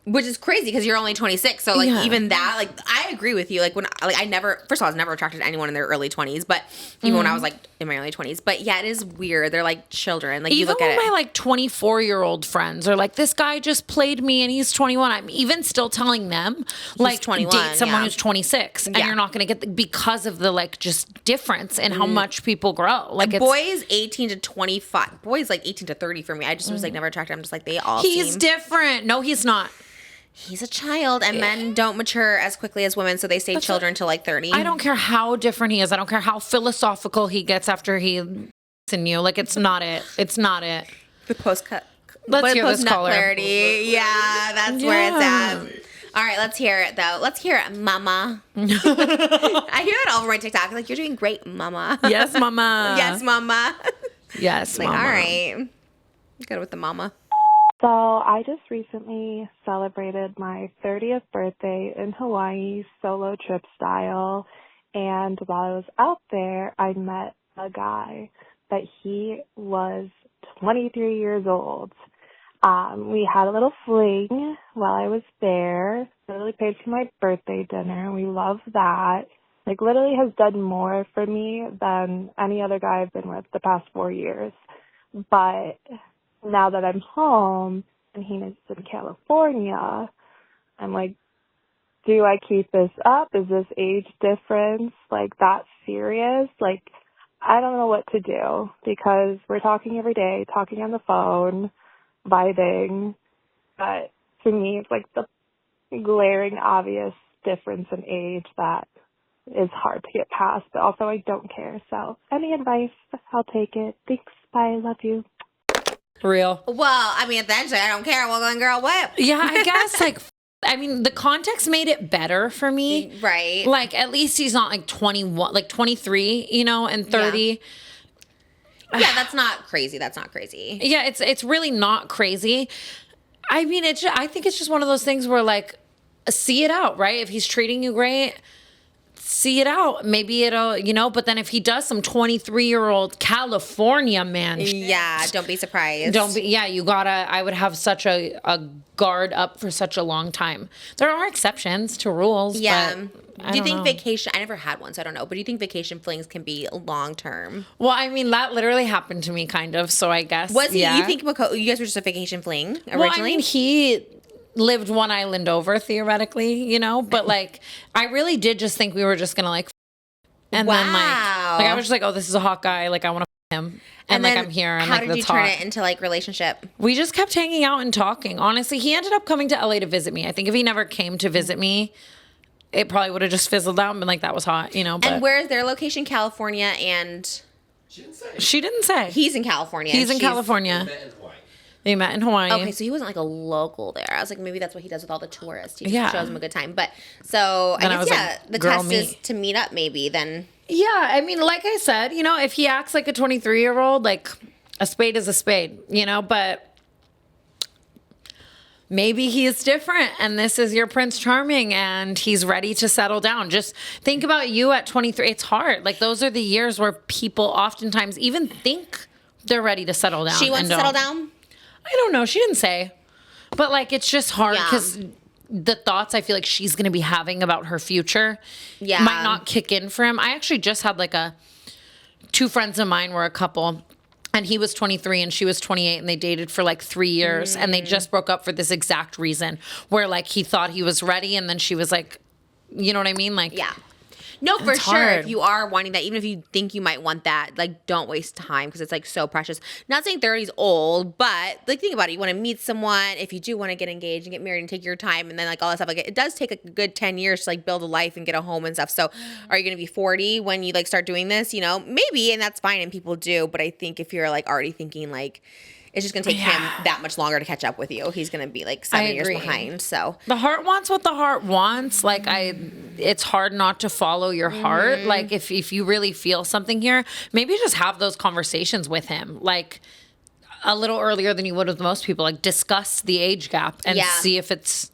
Speaker 2: Which is crazy because you're only 26. So, like, even that, like, I agree with you. Like, first of all, I was never attracted to anyone in their early 20s, but even when I was, like, in my early 20s. But, yeah, it is weird. They're, like, children. Like,
Speaker 1: even
Speaker 2: you look at it.
Speaker 1: Even my, like, 24-year-old friends are like, this guy just played me and he's 21. I'm even still telling them, like,
Speaker 2: 21,
Speaker 1: date someone who's 26. And you're not going to get because of the, like, just difference in how much people grow. Like,
Speaker 2: boys 18 to 25. Boys, like, 18 to 30 for me. I just was, like, never attracted. I'm just like, they all
Speaker 1: He's different. No, he's not.
Speaker 2: He's a child, and men don't mature as quickly as women, so they stay children till like 30.
Speaker 1: I don't care how different he is. I don't care how philosophical he gets after he in you. Like, it's not it. It's not it.
Speaker 2: The post-cut.
Speaker 1: Let's hear this caller.
Speaker 2: Clarity. Yeah, that's where it's at. All right, let's hear it, though. Let's hear it, mama. I hear that all over my TikTok. Like, you're doing great, mama.
Speaker 1: Yes, mama.
Speaker 2: Yes, mama.
Speaker 1: Yes,
Speaker 2: like,
Speaker 1: mama.
Speaker 2: All right. Good with the mama.
Speaker 5: So I just recently celebrated my 30th birthday in Hawaii, solo trip style. And while I was out there, I met a guy, but he was 23 years old. We had a little fling while I was there. Literally paid for my birthday dinner. We love that. Like, literally has done more for me than any other guy I've been with the past 4 years. But now that I'm home and he is in California, I'm like, do I keep this up? Is this age difference like that serious? Like, I don't know what to do because we're talking every day, talking on the phone, vibing, but
Speaker 7: to me, it's like the glaring, obvious difference in age that is hard to get past. But also, I don't care. So, any advice, I'll take it. Thanks. Bye. Love you.
Speaker 1: Real.
Speaker 2: Well, I mean, at the end of the day, I don't care. Well, then, girl, what?
Speaker 1: Yeah, I guess, like, I mean, the context made it better for me.
Speaker 2: Right.
Speaker 1: Like, at least he's not, like, 21, like, 23, you know, and 30.
Speaker 2: Yeah, that's not crazy. That's not crazy.
Speaker 1: Yeah, it's really not crazy. I mean, I think it's just one of those things where, like, see it out, right? If he's treating you great, see it out. Maybe it'll, you know, but then if he does some 23-year-old California man
Speaker 2: Yeah, don't be surprised.
Speaker 1: I would have such a guard up for such a long time. There are exceptions to rules.
Speaker 2: Yeah.
Speaker 1: But
Speaker 2: do you think vacation, I never had one, so I don't know, but do you think vacation flings can be long term?
Speaker 1: Well, I mean, that literally happened to me kind of, so I guess.
Speaker 2: Was he, you think you guys were just a vacation fling originally?
Speaker 1: Well, I mean, he lived one island over theoretically, you know, but like I really did just think we were just gonna like and then like I was just like, oh, this is a hot guy, like I want to him, and like I'm here, and
Speaker 2: how
Speaker 1: like
Speaker 2: did you turn it into like relationship?
Speaker 1: We just kept hanging out and talking. Honestly, he ended up coming to LA to visit me. I think if he never came to visit me, it probably would have just fizzled out and been like, that was hot, you know. But
Speaker 2: and where is their location? California, and
Speaker 1: she didn't say.
Speaker 2: He's in California.
Speaker 1: He's in California. They met in Hawaii.
Speaker 2: Okay, so he wasn't like a local there. I was like, maybe that's what he does with all the tourists. He
Speaker 1: Yeah.
Speaker 2: shows them a good time. But so I guess
Speaker 1: like,
Speaker 2: the
Speaker 1: girl,
Speaker 2: test is to meet up maybe then.
Speaker 1: Yeah, I mean, like I said, you know, if he acts like a 23-year-old, like a spade is a spade, you know, but maybe he is different and this is your Prince Charming and he's ready to settle down. Just think about you at 23. It's hard. Like those are the years where people oftentimes even think they're ready to settle down.
Speaker 2: She wants to settle down?
Speaker 1: I don't know. She didn't say. But like it's just hard because the thoughts I feel like she's going to be having about her future might not kick in for him. I actually just had like two friends of mine were a couple and he was 23 and she was 28 and they dated for like 3 years and they just broke up for this exact reason where like he thought he was ready and then she was like, you know what I mean? Like,
Speaker 2: yeah. No, for sure.
Speaker 1: hard.
Speaker 2: If you are wanting that, even if you think you might want that, like don't waste time because it's like so precious. Not saying 30 is old, but like think about it. You want to meet someone. If you do want to get engaged and get married and take your time and then like all that stuff, like it does take a good 10 years to like build a life and get a home and stuff. So are you going to be 40 when you like start doing this? You know, maybe, and that's fine and people do. But I think if you're like already thinking like, it's just going to take him that much longer to catch up with you. He's going to be like 7 years behind. So
Speaker 1: the heart wants what the heart wants. Like it's hard not to follow your heart. Like if you really feel something here, maybe just have those conversations with him. Like a little earlier than you would with most people. Like discuss the age gap and see if it's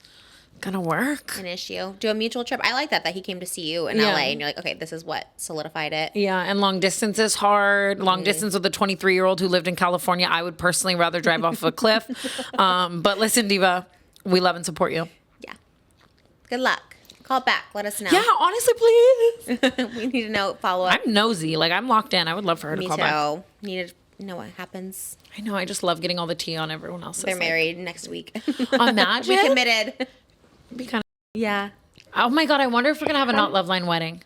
Speaker 1: gonna work.
Speaker 2: An issue. Do a mutual trip. I like that he came to see you in LA and you're like, okay, this is what solidified it.
Speaker 1: Yeah, and long distance is hard. Long distance with a 23-year-old who lived in California. I would personally rather drive off a cliff. But listen, Diva, we love and support you.
Speaker 2: Yeah. Good luck. Call back. Let us know.
Speaker 1: Yeah, honestly, please.
Speaker 2: We need to know. Follow up.
Speaker 1: I'm nosy. Like I'm locked in. I would love for her to call back.
Speaker 2: Need to know what happens.
Speaker 1: I know. I just love getting all the tea on everyone else.
Speaker 2: They're married next week.
Speaker 1: Imagine.
Speaker 2: We committed.
Speaker 1: Be kind of.
Speaker 2: Yeah.
Speaker 1: Oh my God, I wonder if we're gonna have a Not Loveline wedding.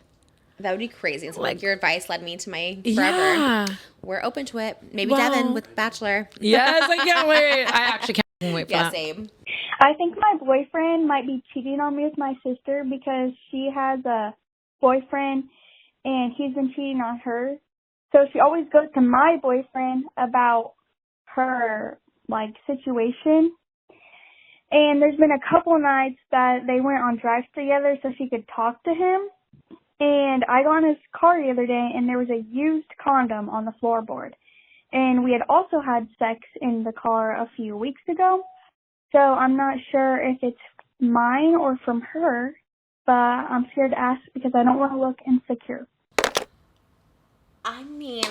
Speaker 2: That would be crazy. So like your advice led me to my forever.
Speaker 1: Yeah.
Speaker 2: We're open to it. Maybe Devin with Bachelor.
Speaker 1: Yes, I can't wait. I actually can't wait for that.
Speaker 2: Same.
Speaker 7: I think my boyfriend might be cheating on me with my sister because she has a boyfriend and he's been cheating on her. So she always goes to my boyfriend about her like situation. And there's been a couple nights that they went on drives together so she could talk to him. And I got in his car the other day and there was a used condom on the floorboard. And we had also had sex in the car a few weeks ago. So I'm not sure if it's mine or from her, but I'm scared to ask because I don't want to look insecure.
Speaker 2: I mean...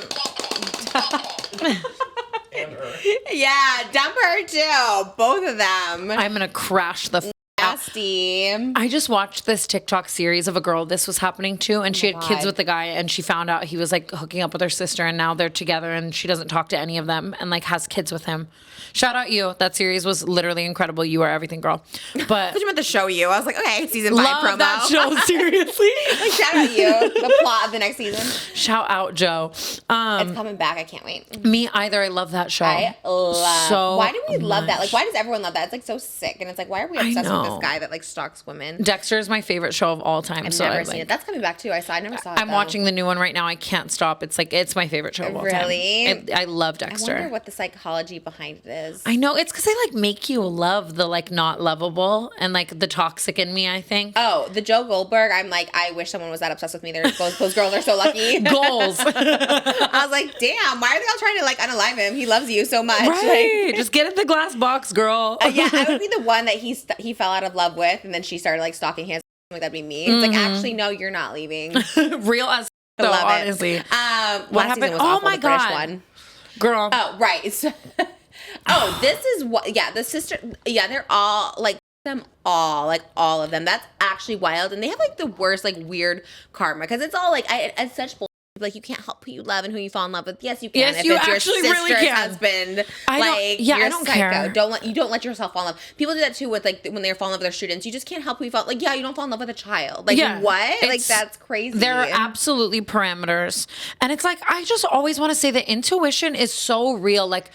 Speaker 2: Yeah, dump her too. Both of them.
Speaker 1: I'm gonna crash the out
Speaker 2: nasty.
Speaker 1: I just watched this TikTok series of a girl this was happening to, and she had kids with the guy, and she found out he was like hooking up with her sister, and now they're together, and she doesn't talk to any of them, and like has kids with him. Shout out you. That series was literally incredible. You are everything, girl. But
Speaker 2: I thought you meant to show you. I was like, okay, season 5
Speaker 1: love
Speaker 2: promo.
Speaker 1: that show, seriously.
Speaker 2: Like, shout out you. The plot of the next season.
Speaker 1: Shout out Joe.
Speaker 2: It's coming back. I can't wait.
Speaker 1: Me either. I love that show.
Speaker 2: I love.
Speaker 1: So
Speaker 2: why do we love that?
Speaker 1: much.
Speaker 2: Like, why does everyone love that? It's like so sick, and it's like, why are we obsessed with
Speaker 1: know.
Speaker 2: this guy that like stalks women?
Speaker 1: Dexter is my favorite show of all time.
Speaker 2: I've
Speaker 1: so
Speaker 2: never seen it. That's coming back too. I never saw it.
Speaker 1: I'm watching the new one right now. I can't stop. It's like it's my favorite show of all time.
Speaker 2: Really?
Speaker 1: I love
Speaker 2: I
Speaker 1: Dexter.
Speaker 2: wonder what the psychology behind it is.
Speaker 1: I know it's because they like make you love the like not lovable and like the toxic in me. I think.
Speaker 2: Oh, the Joe Goldberg. I'm like, I wish someone was that obsessed with me. Those girls are so lucky.
Speaker 1: Goals.
Speaker 2: I was like, damn, why are they all trying to like unalive him? He loves you so much.
Speaker 1: Right.
Speaker 2: Like,
Speaker 1: Just get in the glass box, girl.
Speaker 2: yeah, I would be the one that he fell out of love with, and then she started like stalking his. Like that'd be me. It's like, actually, no, you're not leaving.
Speaker 1: Real as
Speaker 2: I
Speaker 1: though,
Speaker 2: love
Speaker 1: honestly.
Speaker 2: it.
Speaker 1: What
Speaker 2: Last
Speaker 1: happened?
Speaker 2: season was
Speaker 1: Oh
Speaker 2: awful,
Speaker 1: my
Speaker 2: the British
Speaker 1: God.
Speaker 2: one.
Speaker 1: Girl.
Speaker 2: Oh, right. Oh, this is what. Yeah, the sister. Yeah, they're all like them all, like all of them. That's actually wild, and they have like the worst, like weird karma because it's all like it's such bull. Like you can't help who you love and who you fall in love with. Yes, you can.
Speaker 1: Yes,
Speaker 2: if
Speaker 1: you
Speaker 2: it's your
Speaker 1: actually
Speaker 2: sister's
Speaker 1: really can.
Speaker 2: husband,
Speaker 1: I
Speaker 2: you're
Speaker 1: don't
Speaker 2: psycho.
Speaker 1: care.
Speaker 2: Don't let yourself fall in love. People do that too with like when they're falling in love with their students. You just can't help who you fall. Like you don't fall in love with a child. Like what? Like that's crazy.
Speaker 1: There are absolutely parameters, and it's like I just always want to say that intuition is so real. Like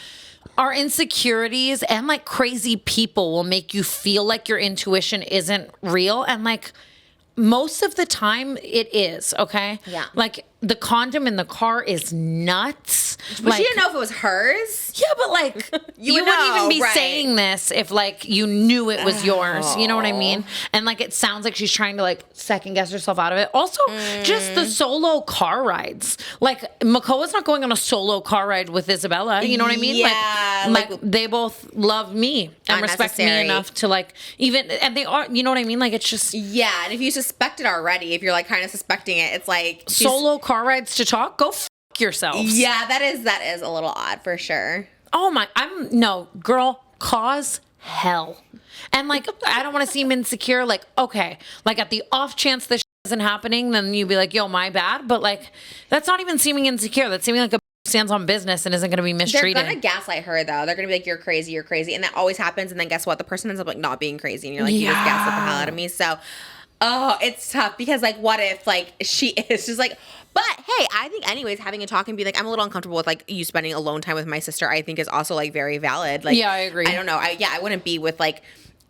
Speaker 1: our insecurities and like crazy people will make you feel like your intuition isn't real, and like most of the time it is. Okay.
Speaker 2: Yeah.
Speaker 1: Like the condom in the car is nuts.
Speaker 2: But she didn't know if it was hers.
Speaker 1: Yeah, but like you
Speaker 2: would
Speaker 1: wouldn't
Speaker 2: know,
Speaker 1: even be
Speaker 2: right.
Speaker 1: saying this if like you knew it was yours. You know what I mean? And like it sounds like she's trying to like second guess herself out of it. Also, just the solo car rides. Like Makoa's not going on a solo car ride with Isabella. You know what I mean?
Speaker 2: Yeah,
Speaker 1: like they both love me and respect me
Speaker 2: unnecessary.
Speaker 1: enough to like even and they are. You know what I mean? Like it's just
Speaker 2: Yeah, and if you suspect it already, if you're like kind of suspecting it, it's like
Speaker 1: solo car rides to talk. Go f yourselves.
Speaker 2: Yeah, that is a little odd for sure.
Speaker 1: Oh my, girl, cause hell. And like, I don't want to seem insecure. Like, okay, like at the off chance this isn't happening, then you'd be like, yo, my bad. But like, that's not even seeming insecure. That's seeming like a stands on business and isn't going to be mistreated.
Speaker 2: They're going to gaslight her though. They're going to be like, you're crazy. And that always happens. And then guess what? The person ends up like not being crazy. And you're like, you just gaslit the hell out of me. So, oh, it's tough because like, what if like she is just like, but hey, I think anyways, having a talk and be like, I'm a little uncomfortable with like you spending alone time with my sister, I think is also like very valid. Like,
Speaker 1: yeah, I agree.
Speaker 2: I don't know. I wouldn't be with like,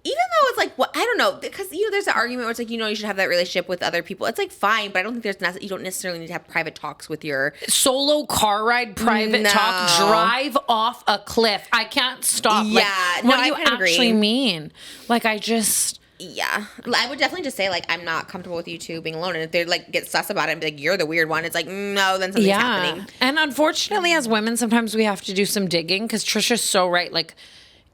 Speaker 2: even though it's like, what, I don't know, because, there's an argument where it's like, you should have that relationship with other people. It's like, fine, but I don't think you don't necessarily need to have private talks with your
Speaker 1: solo car ride, private talk, drive off a cliff. I can't stop.
Speaker 2: Yeah,
Speaker 1: like,
Speaker 2: no,
Speaker 1: what do
Speaker 2: I
Speaker 1: you
Speaker 2: kinda
Speaker 1: actually
Speaker 2: agree.
Speaker 1: mean? Like, I just.
Speaker 2: Yeah, I would definitely just say like I'm not comfortable with you two being alone, and if they like get sus about it and be like you're the weird one, it's like no, then something's happening.
Speaker 1: And unfortunately, as women, sometimes we have to do some digging because Trisha's so right. Like,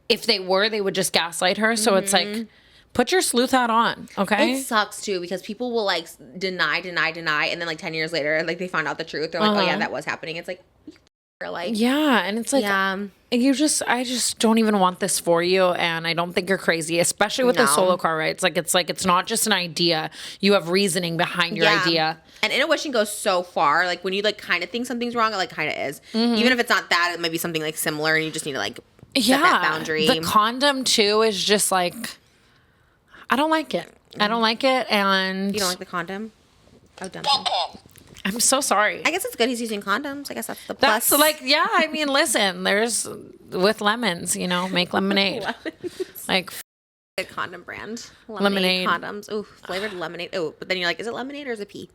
Speaker 1: if they would just gaslight her. So it's like, put your sleuth hat on, okay?
Speaker 2: It sucks too because people will like deny, and then like 10 years later, like they find out the truth. They're like, oh yeah, that was happening. It's like, like
Speaker 1: yeah, and it's like,
Speaker 2: yeah.
Speaker 1: I just don't even want this for you, and I don't think you're crazy, especially with the solo car rides. Like it's not just an idea. You have reasoning behind your idea.
Speaker 2: And intuition goes so far. Like when you like kind of think something's wrong, it like kind of is. Even if it's not that, it might be something like similar, and you just need to like set that boundary.
Speaker 1: The condom too is just like, I don't like it. I don't like it, and
Speaker 2: You don't like the condom? Oh, dumb.
Speaker 1: I'm so sorry.
Speaker 2: I guess it's good he's using condoms. I guess that's the plus.
Speaker 1: That's like, yeah, I mean, listen, there's with lemons, make lemonade. Like
Speaker 2: a condom brand.
Speaker 1: Lemonade.
Speaker 2: Condoms. Ooh, flavored lemonade. Oh, but then you're like, is it lemonade or is it pee?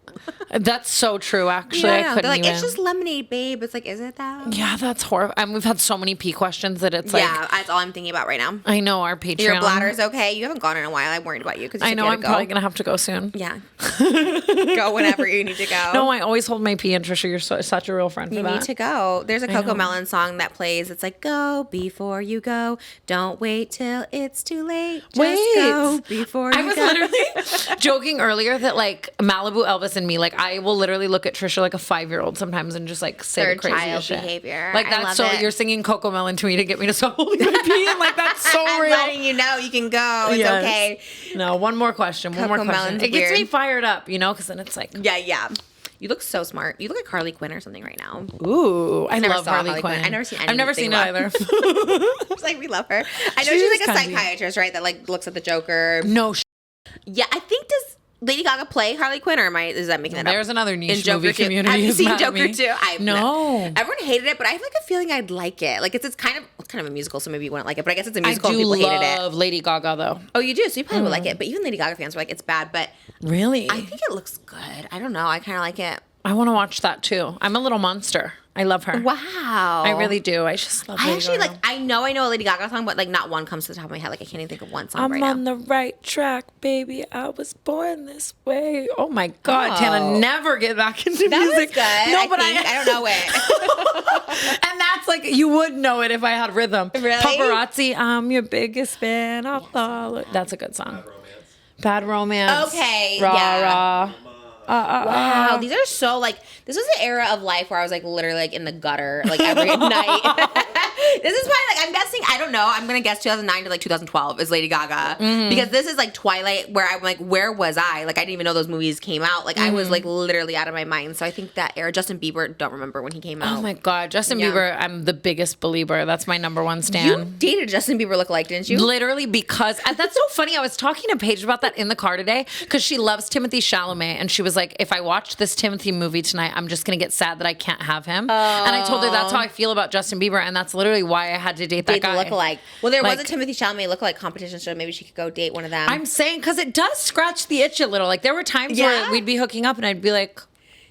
Speaker 1: that's so true, actually. I couldn't
Speaker 2: They're like,
Speaker 1: even.
Speaker 2: it's just lemonade, babe. It's like, is it that?
Speaker 1: Yeah, that's horrible. And we've had so many pee questions that it's like.
Speaker 2: Yeah, that's all I'm thinking about right now.
Speaker 1: I know, our Patreon.
Speaker 2: Your bladder's okay. You haven't gone in a while. I'm worried about you because
Speaker 1: I know I'm probably going to have to go soon.
Speaker 2: Yeah. Go whenever you need to go.
Speaker 1: No, I always hold my pee, and Trisha, you're such a real friend for
Speaker 2: You
Speaker 1: that.
Speaker 2: need to go. There's a Coco Melon song that plays. It's like, go before you go. Don't wait till it's too late.
Speaker 1: Wait,
Speaker 2: go before
Speaker 1: I
Speaker 2: you
Speaker 1: was
Speaker 2: go.
Speaker 1: literally joking earlier that like Malibu Elvis and me, like I will literally look at Trisha like a 5-year-old sometimes and just like say
Speaker 2: Third
Speaker 1: the craziest
Speaker 2: child
Speaker 1: shit.
Speaker 2: behavior.
Speaker 1: Like
Speaker 2: I
Speaker 1: that's
Speaker 2: love
Speaker 1: so
Speaker 2: it.
Speaker 1: you're singing Coco Melon to me to get me to stop holding my pee, and like that's so
Speaker 2: I'm
Speaker 1: real.
Speaker 2: letting you know you can go. It's
Speaker 1: Yes.
Speaker 2: okay.
Speaker 1: No, one more question. One more
Speaker 2: Coco
Speaker 1: question.
Speaker 2: Melon's
Speaker 1: It gets me
Speaker 2: weird.
Speaker 1: fired up, you know, because then it's like,
Speaker 2: Yeah. You look so smart. You look like Harley Quinn or something right now.
Speaker 1: ooh, I
Speaker 2: never
Speaker 1: love
Speaker 2: saw
Speaker 1: Harley Quinn.
Speaker 2: I've never seen
Speaker 1: I've never
Speaker 2: anything
Speaker 1: seen it
Speaker 2: about
Speaker 1: either.
Speaker 2: It's like we love her. I know
Speaker 1: She
Speaker 2: she's
Speaker 1: is
Speaker 2: like a
Speaker 1: kindy.
Speaker 2: psychiatrist, right? That like looks at the Joker.
Speaker 1: No,
Speaker 2: Yeah, I think does Lady Gaga play Harley Quinn, or is that making that up?
Speaker 1: there's another
Speaker 2: In
Speaker 1: niche
Speaker 2: Joker
Speaker 1: movie
Speaker 2: 2.
Speaker 1: community.
Speaker 2: Have you
Speaker 1: who's
Speaker 2: seen
Speaker 1: mad at
Speaker 2: Joker
Speaker 1: me.
Speaker 2: 2? I've
Speaker 1: No.
Speaker 2: Everyone hated it, but I have like a feeling I'd like it. Like it's kind of a musical, so maybe you wouldn't like it. But I guess it's a
Speaker 1: I
Speaker 2: musical
Speaker 1: do
Speaker 2: and people hated it.
Speaker 1: love Lady Gaga though.
Speaker 2: Oh, you do? So you probably would like it. But even Lady Gaga fans were like, it's bad. But
Speaker 1: Really?
Speaker 2: I think it looks good. I don't know. I kind of like it.
Speaker 1: I want to watch that too. I'm a little monster. I love her.
Speaker 2: Wow.
Speaker 1: I really do. I just love
Speaker 2: I
Speaker 1: Lady
Speaker 2: actually
Speaker 1: Gaga.
Speaker 2: like. I know a Lady Gaga song, but like not one comes to the top of my head. Like I can't even think of one song
Speaker 1: I'm
Speaker 2: right
Speaker 1: on
Speaker 2: now.
Speaker 1: the right track, baby. I was born this way. Oh my God,
Speaker 2: Oh.
Speaker 1: Tana, never get back into
Speaker 2: That
Speaker 1: music.
Speaker 2: was good.
Speaker 1: No,
Speaker 2: I
Speaker 1: but
Speaker 2: think. I don't know it.
Speaker 1: And that's like you would know it if I had rhythm.
Speaker 2: Really?
Speaker 1: Paparazzi, I'm your biggest fan. I'll follow. That's a good song. Bad Romance.
Speaker 2: Okay,
Speaker 1: Rah
Speaker 2: yeah.
Speaker 1: rah.
Speaker 2: Wow, these are so like. This was an era of life where I was like literally like in the gutter like every night. This is probably like I'm guessing. I don't know. I'm gonna guess 2009 to like 2012 is Lady Gaga because this is like Twilight where I'm like, where was I? Like I didn't even know those movies came out. Like I was like literally out of my mind. So I think that era. Justin Bieber, don't remember when he came out.
Speaker 1: Oh my God, Justin
Speaker 2: Yeah.
Speaker 1: Bieber, I'm the biggest believer. That's my number one stan.
Speaker 2: You dated Justin Bieber lookalike, didn't you?
Speaker 1: Literally because that's so funny. I was talking to Paige about that in the car today because she loves Timothy Chalamet and she was like, if I watch this Timothy movie tonight, I'm just gonna get sad that I can't have him. And I told her that's how I feel about Justin Bieber, and that's literally why I had to date that
Speaker 2: Date the
Speaker 1: guy.
Speaker 2: lookalike. Well, there was a
Speaker 1: Like-
Speaker 2: Timothy Chalamet lookalike competition, so maybe she could go date one of them.
Speaker 1: I'm saying because it does scratch the itch a little. Like there were times
Speaker 2: Yeah?
Speaker 1: where we'd be hooking up and I'd be like,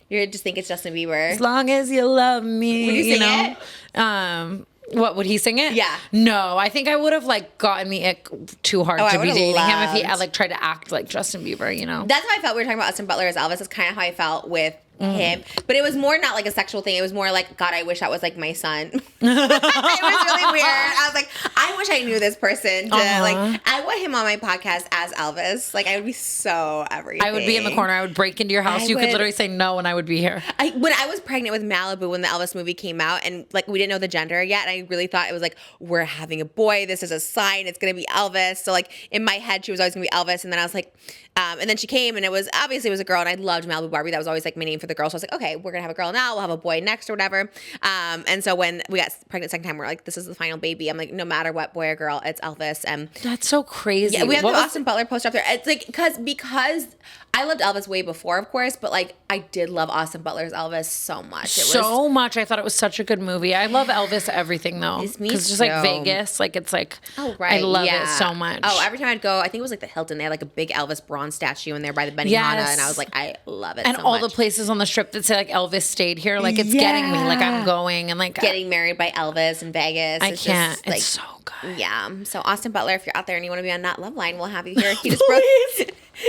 Speaker 2: You just think it's Justin Bieber.
Speaker 1: as long as you love me,
Speaker 2: Would you sing
Speaker 1: know.
Speaker 2: it?
Speaker 1: What would he sing it?
Speaker 2: Yeah.
Speaker 1: No, I think I would have like gotten the ick too hard
Speaker 2: I
Speaker 1: to be
Speaker 2: would've
Speaker 1: dating him if he
Speaker 2: loved-
Speaker 1: like tried to act like Justin Bieber. You know.
Speaker 2: That's how I felt. We were talking about Austin Butler as Elvis. That's kind of how I felt with him. But it was more not like a sexual thing. It was more like, God, I wish that was like my son. It was really weird. I was like, I wish I knew this person. Like, I want him on my podcast as Elvis. Like, I would be so everything.
Speaker 1: I would be in the corner. I would break into your house.
Speaker 2: I
Speaker 1: You could
Speaker 2: would-
Speaker 1: literally say no, and I would be here.
Speaker 2: When I was pregnant with Malibu when the Elvis movie came out and like we didn't know the gender yet, and I really thought it was like, we're having a boy, this is a sign, it's gonna be Elvis. So like in my head she was always gonna be Elvis, and then I was like and then she came and it was obviously it was a girl, and I loved Malibu Barbie. That was always like my name for the girl. So I was like, okay, we're gonna have a girl now, we'll have a boy next or whatever. And so when we got pregnant second time, we're like, this is the final baby. I'm like, no matter what, boy or girl, it's Elvis. And
Speaker 1: That's so crazy.
Speaker 2: yeah, we have
Speaker 1: What
Speaker 2: the
Speaker 1: was-
Speaker 2: Austin Butler poster up there. It's like because I loved Elvis way before, of course, but like I did love Austin Butler's Elvis so much. It was
Speaker 1: so much. I thought it was such a good movie. I love Elvis everything though.
Speaker 2: It's me
Speaker 1: Because just like
Speaker 2: too.
Speaker 1: Vegas, like it's like
Speaker 2: right.
Speaker 1: I love
Speaker 2: yeah.
Speaker 1: it so much.
Speaker 2: Oh, every time I'd go, I think it was like the Hilton. They had like a big Elvis bronze statue in there by the Benihana,
Speaker 1: Yes.
Speaker 2: and I was like, I love it.
Speaker 1: and
Speaker 2: so
Speaker 1: all
Speaker 2: much.
Speaker 1: the places on the strip that say like Elvis stayed here, like it's getting me. Like I'm going and like
Speaker 2: Getting married by Elvis in Vegas.
Speaker 1: I
Speaker 2: It's
Speaker 1: can't.
Speaker 2: Just, like,
Speaker 1: It's so good.
Speaker 2: yeah. So Austin Butler, if you're out there and you want to be on Not Loveline, we'll have you here. He just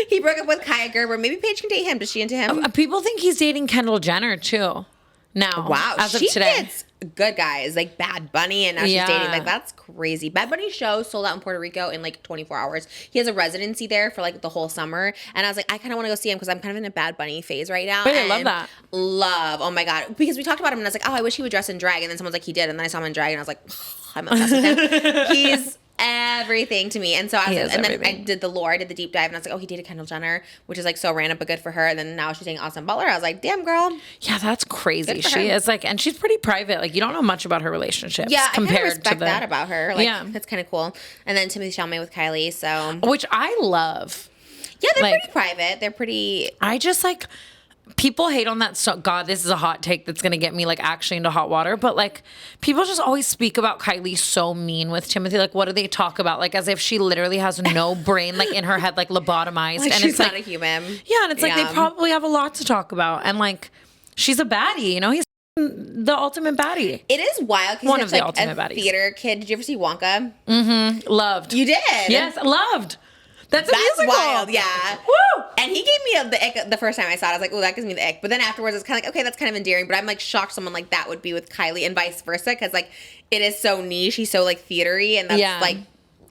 Speaker 2: he broke up with Kaya Gerber. Maybe Paige can date him. Does she into him?
Speaker 1: People think he's dating Kendall Jenner too. Now,
Speaker 2: Wow,
Speaker 1: as of
Speaker 2: she
Speaker 1: today.
Speaker 2: gets good guys like Bad Bunny, and now she's
Speaker 1: Yeah.
Speaker 2: dating. Like that's crazy. Bad Bunny's show sold out in Puerto Rico in like 24 hours. He has a residency there for like the whole summer, and I was like, I kind of want to go see him because I'm kind of in a Bad Bunny phase right now.
Speaker 1: Wait, I love
Speaker 2: and
Speaker 1: that.
Speaker 2: Love, oh my god, because we talked about him, and I was like, oh, I wish he would dress in drag, and then someone's like, he did, and then I saw him in drag, and I was like, I'm obsessed with him. He's everything to me. And so I
Speaker 1: He
Speaker 2: was,
Speaker 1: is
Speaker 2: and then I
Speaker 1: everything.
Speaker 2: did the lore, I did the deep dive, and I was like, oh, he dated Kendall Jenner, which is like so random but good for her. And then now she's dating Austin Butler. I was like, damn girl.
Speaker 1: Yeah, that's crazy.
Speaker 2: Good for
Speaker 1: She
Speaker 2: her.
Speaker 1: is like, and she's pretty private. Like you don't know much about her relationships.
Speaker 2: Yeah, I kind of
Speaker 1: compared
Speaker 2: respect
Speaker 1: to the,
Speaker 2: that about her. Like,
Speaker 1: Yeah.
Speaker 2: that's kind of cool. And then Timothy Chalamet with Kylie. So
Speaker 1: which I love.
Speaker 2: yeah, they're
Speaker 1: like-
Speaker 2: pretty private. They're pretty.
Speaker 1: I just like people hate on that. So God, this is a hot take that's gonna get me like actually into hot water. But like people just always speak about Kylie so mean with Timothy. Like what do they talk about? Like as if she literally has no brain, like in her head, like lobotomized.
Speaker 2: Like
Speaker 1: and
Speaker 2: she's
Speaker 1: it's
Speaker 2: not
Speaker 1: like
Speaker 2: a human.
Speaker 1: yeah, and it's like they
Speaker 2: Yeah.
Speaker 1: probably have a lot to talk about. And like she's a baddie. You know, he's the ultimate baddie.
Speaker 2: It is wild. 'Cause
Speaker 1: One
Speaker 2: he's
Speaker 1: of the
Speaker 2: like
Speaker 1: ultimate
Speaker 2: a
Speaker 1: baddies.
Speaker 2: theater kid. Did you ever see Wonka?
Speaker 1: Loved.
Speaker 2: You did.
Speaker 1: Yes, loved. That's a
Speaker 2: That's
Speaker 1: musical.
Speaker 2: wild, yeah.
Speaker 1: Woo!
Speaker 2: And he gave me the ick the first time I saw it. I was like, oh, that gives me the ick. But then afterwards, it's kind of like, okay, that's kind of endearing. But I'm like shocked someone like that would be with Kylie and vice versa. Because like, it is so niche. He's so like theatery. And that's
Speaker 1: Yeah.
Speaker 2: like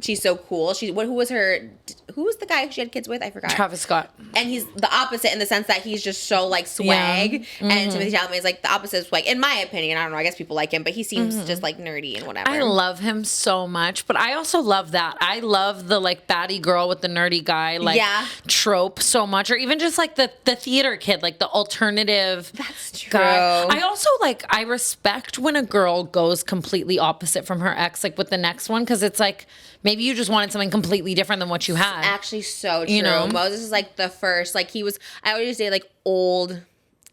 Speaker 2: she's so cool. Who was the guy she had kids with? I forgot.
Speaker 1: Travis Scott.
Speaker 2: And he's the opposite in the sense that he's just so like swag. Yeah. Mm-hmm. And Timothée Chalamet is like the opposite of swag. In my opinion, I don't know. I guess people like him, but he seems just like nerdy and whatever.
Speaker 1: I love him so much, but I also love that. I love the like baddie girl with the nerdy guy like trope so much, or even just like the theater kid, like the alternative.
Speaker 2: That's true.
Speaker 1: Guy. I also I respect when a girl goes completely opposite from her ex, like with the next one, because it's like maybe you just wanted something completely different than what you had.
Speaker 2: Actually, so true.
Speaker 1: You know?
Speaker 2: Moses is like the first. Like he was. I always say like old,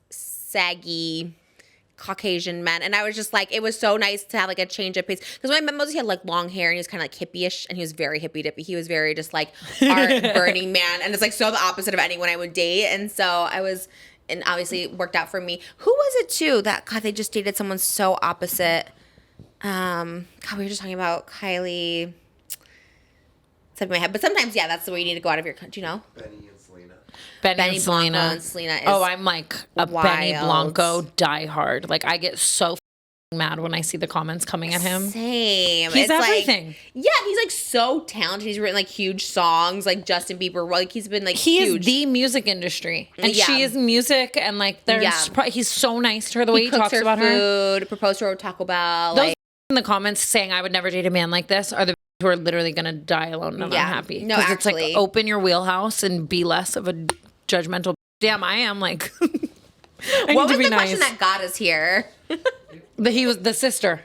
Speaker 2: saggy Caucasian men, and I was just like, it was so nice to have like a change of pace. Because when I met Moses, he had like long hair and he was kind of like hippie-ish, and he was very hippie dippy. He was very just like art Burning Man, and it's like so the opposite of anyone I would date. And so I was. And obviously it worked out for me. Who was it too that they just dated someone so opposite? God, we were just talking about Kylie. It's in my head, but sometimes that's the way you need to go out of your country. You know,
Speaker 3: Benny and Selena.
Speaker 1: Benny
Speaker 2: Blanco and Selena.
Speaker 1: I'm like a
Speaker 2: wild.
Speaker 1: Benny Blanco diehard. Like I get so mad when I see the comments coming at him.
Speaker 2: Same.
Speaker 1: He's
Speaker 2: it's
Speaker 1: everything.
Speaker 2: Like, he's like so talented. He's written like huge songs, like Justin Bieber. Like he's been like
Speaker 1: he
Speaker 2: huge.
Speaker 1: is the music industry, and she is music, and like he's so nice to her the way he talks about her.
Speaker 2: Proposed to her with Taco Bell.
Speaker 1: Those in the comments saying I would never date a man like this are the who are literally gonna die alone and unhappy.
Speaker 2: No,
Speaker 1: it's like open your wheelhouse and be less of a judgmental. Damn, I am like.
Speaker 2: What was the question that got us here?
Speaker 1: He was the sister.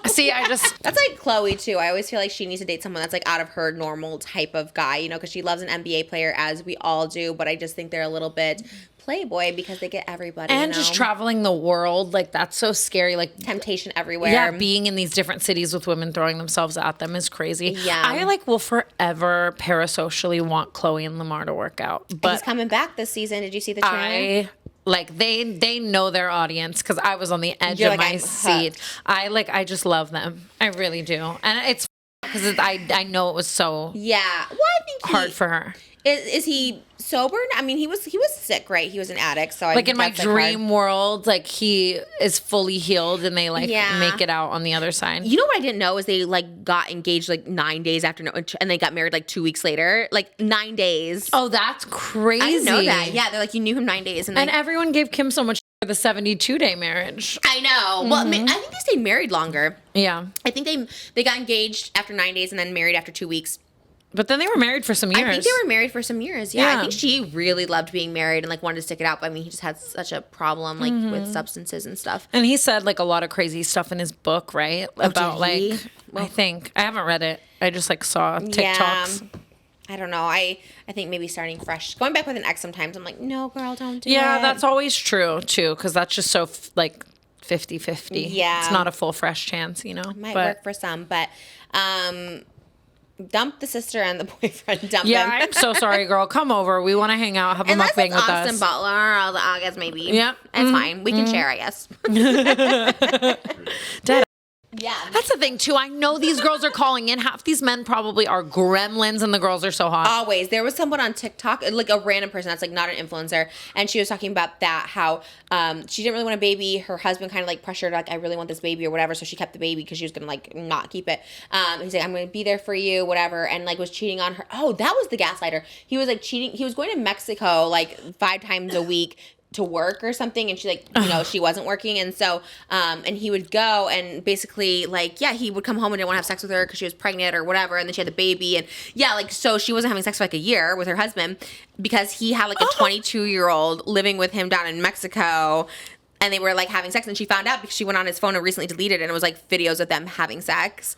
Speaker 1: See, that's
Speaker 2: like Chloe too. I always feel like she needs to date someone that's like out of her normal type of guy, you know, because she loves an NBA player as we all do. But I just think they're a little bit playboy because they get everybody.
Speaker 1: And just traveling the world, like that's so scary. Like
Speaker 2: temptation everywhere.
Speaker 1: Yeah, being in these different cities with women throwing themselves at them is crazy.
Speaker 2: Yeah,
Speaker 1: I will forever parasocially want Chloe and Lamar to work out. But
Speaker 2: he's coming back this season. Did you see the trailer?
Speaker 1: They know their audience because I was on the edge of my seat. I just love them. I really do, and it's because I know it was so
Speaker 2: I think
Speaker 1: hard for her.
Speaker 2: Is he sober? I mean, he was sick, right? He was an addict. So
Speaker 1: in my dream world, he is fully healed, and they make it out on the other side.
Speaker 2: You know what I didn't know is they got engaged 9 days after, and they got married 2 weeks later. 9 days.
Speaker 1: Oh, that's crazy!
Speaker 2: I didn't know that. Yeah, they're you knew him 9 days, and
Speaker 1: everyone gave Kim so much for the 72-day marriage.
Speaker 2: I know. Mm-hmm. Well, I think they stayed married longer.
Speaker 1: Yeah,
Speaker 2: I think they got engaged after 9 days and then married after 2 weeks.
Speaker 1: But then they were married for some years.
Speaker 2: I think they were married for some years. Yeah. I think she really loved being married and wanted to stick it out. But I mean, he just had such a problem with substances and stuff.
Speaker 1: And he said a lot of crazy stuff in his book, right? About I think I haven't read it. I just saw TikToks.
Speaker 2: Yeah. I don't know. I think maybe starting fresh, going back with an ex sometimes. I'm like, no, girl, don't do it.
Speaker 1: Yeah, that's always true too, because that's just so 50-50.
Speaker 2: Yeah,
Speaker 1: it's not a full fresh chance, you know.
Speaker 2: It might work for some, but dump the sister and the boyfriend. Dump them.
Speaker 1: I'm so sorry, girl. Come over. We want to hang out, have a mukbang with us.
Speaker 2: Austin Butler, I guess maybe.
Speaker 1: Yep.
Speaker 2: It's fine. We can share, I guess.
Speaker 1: Dad.
Speaker 2: Yeah.
Speaker 1: That's the thing, too. I know these girls are calling in. Half these men probably are gremlins, and the girls are so hot.
Speaker 2: Always. There was someone on TikTok, a random person that's not an influencer, and she was talking about that, how she didn't really want a baby. Her husband kind of pressured her, I really want this baby or whatever, so she kept the baby because she was going to not keep it. He's like, I'm going to be there for you, whatever, and was cheating on her. Oh, that was the gaslighter. He was cheating. He was going to Mexico 5 times a week to work or something, and she she wasn't working, and so and he would go and basically he would come home and didn't want to have sex with her because she was pregnant or whatever, and then she had the baby, and so she wasn't having sex for a year with her husband because he had a 22-year-old living with him down in Mexico. And they were having sex, and she found out because she went on his phone and recently deleted it, and it was videos of them having sex.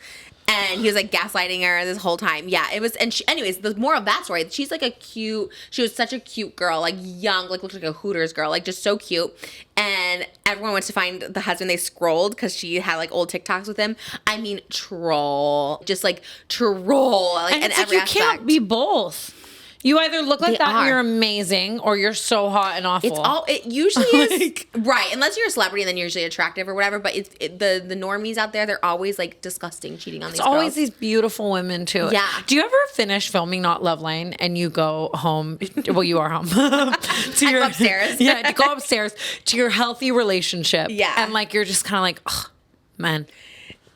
Speaker 2: And he was gaslighting her this whole time. Yeah, it was. And anyways, the moral of that story, she's she was such a cute girl, young, looked like a Hooters girl, just so cute. And everyone went to find the husband. They scrolled because she had old TikToks with him. I mean, troll, just troll.
Speaker 1: And it's every aspect. You can't be both. You either look like that and you're amazing, or you're so hot and awful.
Speaker 2: It usually is right, unless you're a celebrity and then you're usually attractive or whatever. But the normies out there, they're always disgusting, cheating on these girls.
Speaker 1: It's always these beautiful women too.
Speaker 2: Yeah.
Speaker 1: Do you ever finish filming Not Loveline and you go home? Well, you are home.
Speaker 2: To your upstairs.
Speaker 1: Yeah, you go upstairs to your healthy relationship.
Speaker 2: Yeah,
Speaker 1: and you're just kind of oh, man.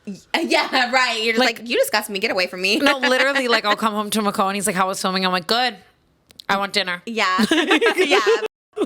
Speaker 2: Yeah, right. You're just like, you disgust me. Get away from me.
Speaker 1: No, literally, like I'll come home to McCall and he's like, how was filming? I'm like, good. I want dinner.
Speaker 2: Yeah. Yeah.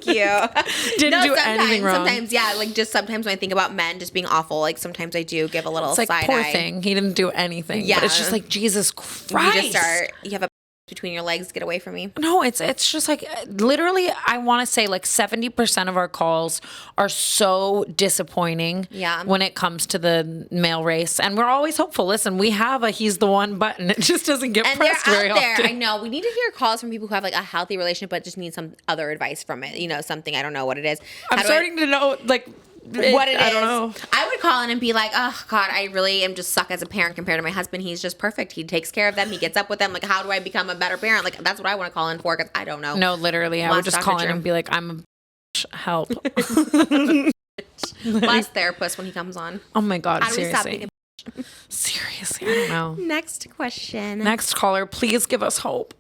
Speaker 2: You
Speaker 1: didn't do anything wrong.
Speaker 2: Sometimes, yeah, like just sometimes when I think about men just being awful, like sometimes I do give a little
Speaker 1: it's like,
Speaker 2: side
Speaker 1: poor
Speaker 2: eye.
Speaker 1: thing. He didn't do anything. Yeah. But it's just like, Jesus Christ.
Speaker 2: You have a between your legs, get away from me.
Speaker 1: No, it's just like literally I want to say like 70% of our calls are so disappointing when it comes to the male race. And we're always hopeful. Listen, we have a he's the one button. It just doesn't get pressed very often.
Speaker 2: I know. We need to hear calls from people who have like a healthy relationship but just need some other advice from it. You know, something, I don't know what it is.
Speaker 1: I'm starting to know like
Speaker 2: what it is.
Speaker 1: I don't know.
Speaker 2: I would call in and be like, oh God, I really am just suck as a parent compared to my husband. He's just perfect. He takes care of them. He gets up with them. Like, how do I become a better parent? Like, that's what I want to call in for because I don't know.
Speaker 1: No, literally. I would just call in and be like, I'm a bitch. Help.
Speaker 2: Last therapist when he comes on.
Speaker 1: Oh my God,
Speaker 2: how
Speaker 1: seriously.
Speaker 2: do we stop being
Speaker 1: seriously, I don't know.
Speaker 2: Next question.
Speaker 1: Next caller, please give us hope.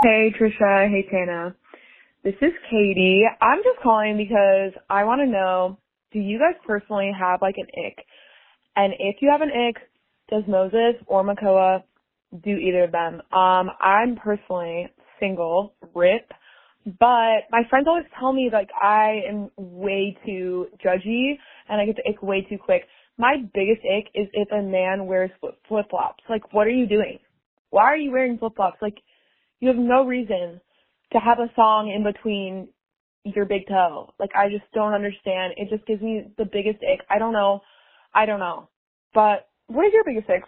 Speaker 8: Hey, Trisha. Hey, Tana. This is Katie. I'm just calling because I want to know, do you guys personally have like an ick? And if you have an ick, does Moses or Makoa do either of them? I'm personally single, rip, but my friends always tell me like I am way too judgy and I get the ick way too quick. My biggest ick is if a man wears flip-flops. Like, what are you doing? Why are you wearing flip-flops? Like, you have no reason to have a song in between your big toe. Like, I just don't understand. It just gives me the biggest ick. I don't know. But what is your biggest ick?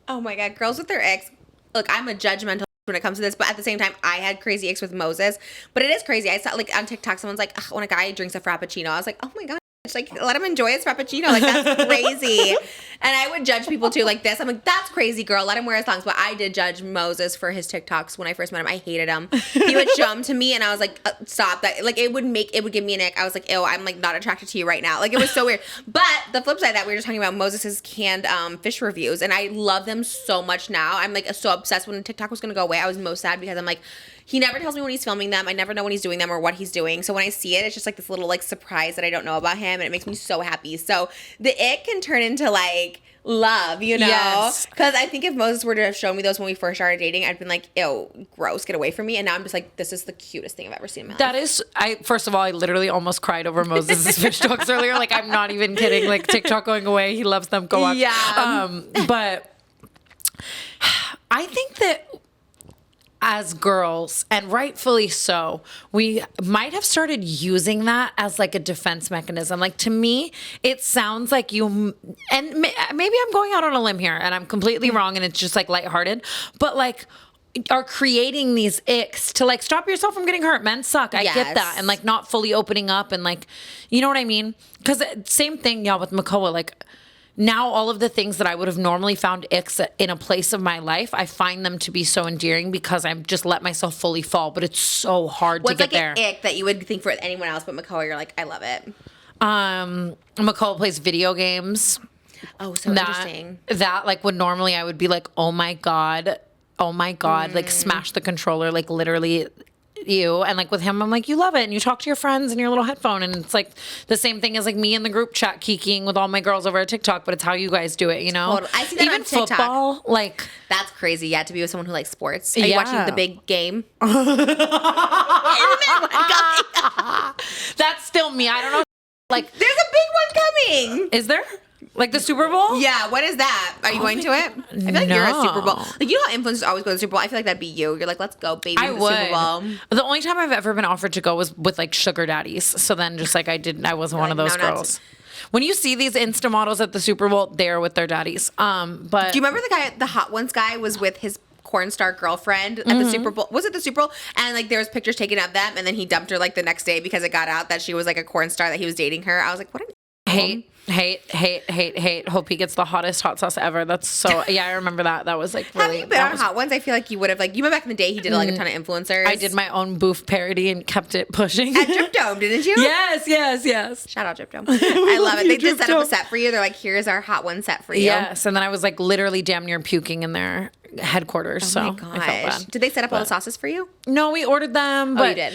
Speaker 2: Oh my God, girls with their icks. Look, I'm a judgmental when it comes to this, but at the same time, I had crazy icks with Moses. But it is crazy. I saw like on TikTok, someone's like, when a guy drinks a Frappuccino, I was like, oh my God. Like, let him enjoy his Frappuccino. Like, that's crazy. And I would judge people, too, like this. I'm like, that's crazy, girl. Let him wear his thongs. But I did judge Moses for his TikToks when I first met him. I hated him. He would show them to me, and I was like, stop. That. Like, it would give me an ick. I was like, ew, I'm, like, not attracted to you right now. Like, it was so weird. But the flip side of that, we were just talking about Moses's canned fish reviews, and I love them so much now. I'm, like, so obsessed. When TikTok was going to go away, I was most sad because I'm like, he never tells me when he's filming them. I never know when he's doing them or what he's doing. So when I see it, it's just like this little like surprise that I don't know about him, and it makes me so happy. So the ick can turn into like love, you know?
Speaker 1: Yes.
Speaker 2: Because I think if Moses were to have shown me those when we first started dating, I'd been like, ew, gross, get away from me. And now I'm just like, this is the cutest thing I've ever seen in my life.
Speaker 1: That is, first of all, I literally almost cried over Moses' fish talks earlier. Like, I'm not even kidding. Like, TikTok going away. He loves them. Go watch.
Speaker 2: Yeah.
Speaker 1: But I think that as girls, and rightfully so, we might have started using that as like a defense mechanism. Like, to me, it sounds like you, and maybe I'm going out on a limb here and I'm completely wrong and it's just like lighthearted, but like are creating these icks to like stop yourself from getting hurt. Men suck. I get that. And like not fully opening up and like, you know what I mean? Because same thing, yeah, with Makoa, like, now all of the things that I would have normally found icks in a place of my life, I find them to be so endearing because I've just let myself fully fall. But it's so hard to get there.
Speaker 2: What's like an ick that you would think for anyone else but Makoa, you're like, I love it?
Speaker 1: Makoa plays video games.
Speaker 2: Oh, so interesting.
Speaker 1: That like would normally I would be like, oh my God, like smash the controller, like literally you. And like with him, I'm like, you love it. And you talk to your friends in your little headphone. And it's like the same thing as like me in the group chat kikiing with all my girls over at TikTok, but it's how you guys do it, you know?
Speaker 2: Totally. I see that
Speaker 1: even
Speaker 2: on TikTok.
Speaker 1: Football, like
Speaker 2: that's crazy. Yeah, to be with someone who likes sports. Are you watching the big game?
Speaker 1: That's still me. I don't know. Like,
Speaker 2: there's a big one coming.
Speaker 1: Is there? Like the Super Bowl?
Speaker 2: Yeah, what is that? Are you going to it? I feel like you're a Super Bowl. Like, you know how influencers always go to the Super Bowl? I feel like that'd be you. You're like, let's go, baby, to the Super Bowl.
Speaker 1: The only time I've ever been offered to go was with like sugar daddies. So then just like I wasn't one of those girls. When you see these Insta models at the Super Bowl, they're with their daddies. But
Speaker 2: do you remember the guy, the Hot Ones guy was with his porn star girlfriend at the Super Bowl? Was it the Super Bowl? And like there was pictures taken of them, and then he dumped her like the next day because it got out that she was like a porn star, that he was dating her. I was like, what an
Speaker 1: hate. Hope he gets the hottest hot sauce ever. That's so, yeah, I remember that. That was like really.
Speaker 2: Have you been on Hot Ones? I feel like you would have, like, you remember back in the day he did like a ton of influencers.
Speaker 1: I did my own boof parody and kept it pushing.
Speaker 2: At Drip Dome, didn't you?
Speaker 1: Yes.
Speaker 2: Shout out Drip Dome. I love it. They just set up a set for you. They're like, here's our Hot One set for you.
Speaker 1: Yes, and then I was like literally damn near puking in there headquarters. So
Speaker 2: my
Speaker 1: I felt
Speaker 2: gosh.
Speaker 1: bad.
Speaker 2: Did they set up all the sauces for you?
Speaker 1: No, we ordered them, but
Speaker 2: you did?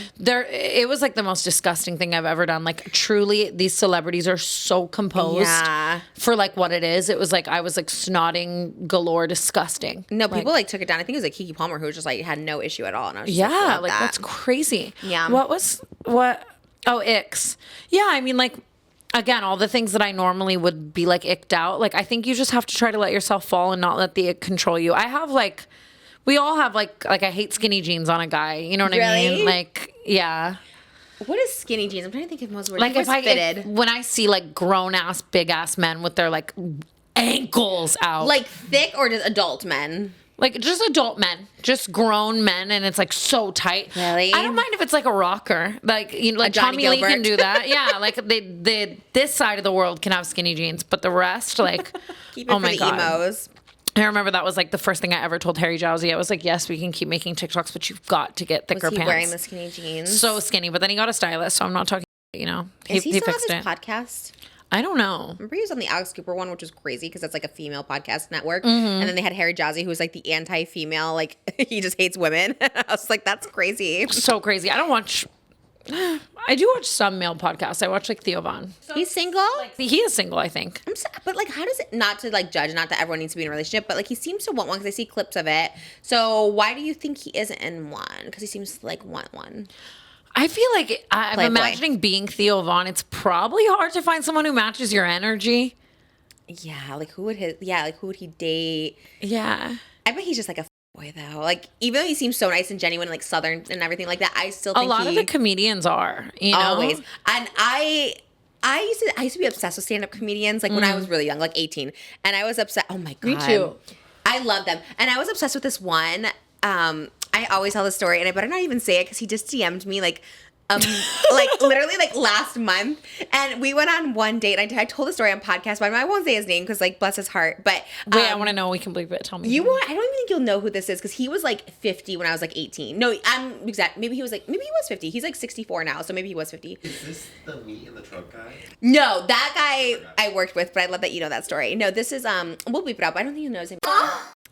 Speaker 1: it was like the most disgusting thing I've ever done. Like truly, these celebrities are so composed for like what it is. It was like I was like snotting galore, disgusting.
Speaker 2: No, people like took it down. I think it was like Keke Palmer who was just like had no issue at all. And I was just
Speaker 1: like that's crazy.
Speaker 2: Yeah.
Speaker 1: Oh, ICKS. Yeah, I mean like. Again, all the things that I normally would be like icked out. Like I think you just have to try to let yourself fall and not let the ick control you. I have like, we all have like I hate skinny jeans on a guy. You know what I mean? Like, yeah.
Speaker 2: What is skinny jeans? I'm trying to think of most words.
Speaker 1: Like when I see like grown ass, big ass men with their like ankles out.
Speaker 2: Like thick or just adult men?
Speaker 1: Like just adult men, just grown men, and it's like so tight.
Speaker 2: Really?
Speaker 1: I don't mind if it's like a rocker, like you know, like Tommy Lee can do that. Yeah, like this side of the world can have skinny jeans, but the rest, like,
Speaker 2: keep it for the emos.
Speaker 1: I remember that was like the first thing I ever told Harry Jowsey. I was like, yes, we can keep making TikToks, but you've got to get thicker
Speaker 2: was he
Speaker 1: pants.
Speaker 2: Wearing the skinny jeans,
Speaker 1: so skinny. But then he got a stylist, so I'm not talking. You know,
Speaker 2: is he still
Speaker 1: fixed
Speaker 2: have his
Speaker 1: it.
Speaker 2: podcast?
Speaker 1: I don't know.
Speaker 2: Remember he was on the Alex Cooper one, which was crazy because that's like a female podcast network. And then they had Harry Jowsey, who was like the anti-female, like he just hates women. I was like, that's crazy.
Speaker 1: So crazy. I don't watch. I do watch some male podcasts. I watch like Theo Von.
Speaker 2: So he's single?
Speaker 1: Like, he is single, I think.
Speaker 2: But like, how does it, not to like judge, not that everyone needs to be in a relationship, but like he seems to want one because I see clips of it. So why do you think he isn't in one? Because he seems to like want one.
Speaker 1: I feel like I'm imagining being Theo Von. It's probably hard to find someone who matches your energy.
Speaker 2: Yeah, like who would he date?
Speaker 1: Yeah.
Speaker 2: I bet he's just like a boy though. Like even though he seems so nice and genuine, and, like Southern and everything like that, I still think
Speaker 1: a lot of the comedians are. You know,
Speaker 2: always. And I used to be obsessed with stand-up comedians like when I was really young, like 18, and I was obsessed. Oh my god,
Speaker 1: me too.
Speaker 2: I love them, and I was obsessed with this one. I always tell the story, and I better not even say it because he just DM'd me like literally like last month, and we went on one date. And I told the story on podcast, but I won't say his name because like bless his heart. But
Speaker 1: wait, I want to know. We can believe it. Tell me.
Speaker 2: You won't. I don't even think you'll know who this is because he was like 50 when I was like 18. No, I'm exact. Maybe he was 50. He's like 64 now, so maybe he was 50.
Speaker 3: Is this the meat in the trunk guy?
Speaker 2: No, that guy I worked with, but I love that you know that story. No, this is we'll beep it up. I don't think you know his name.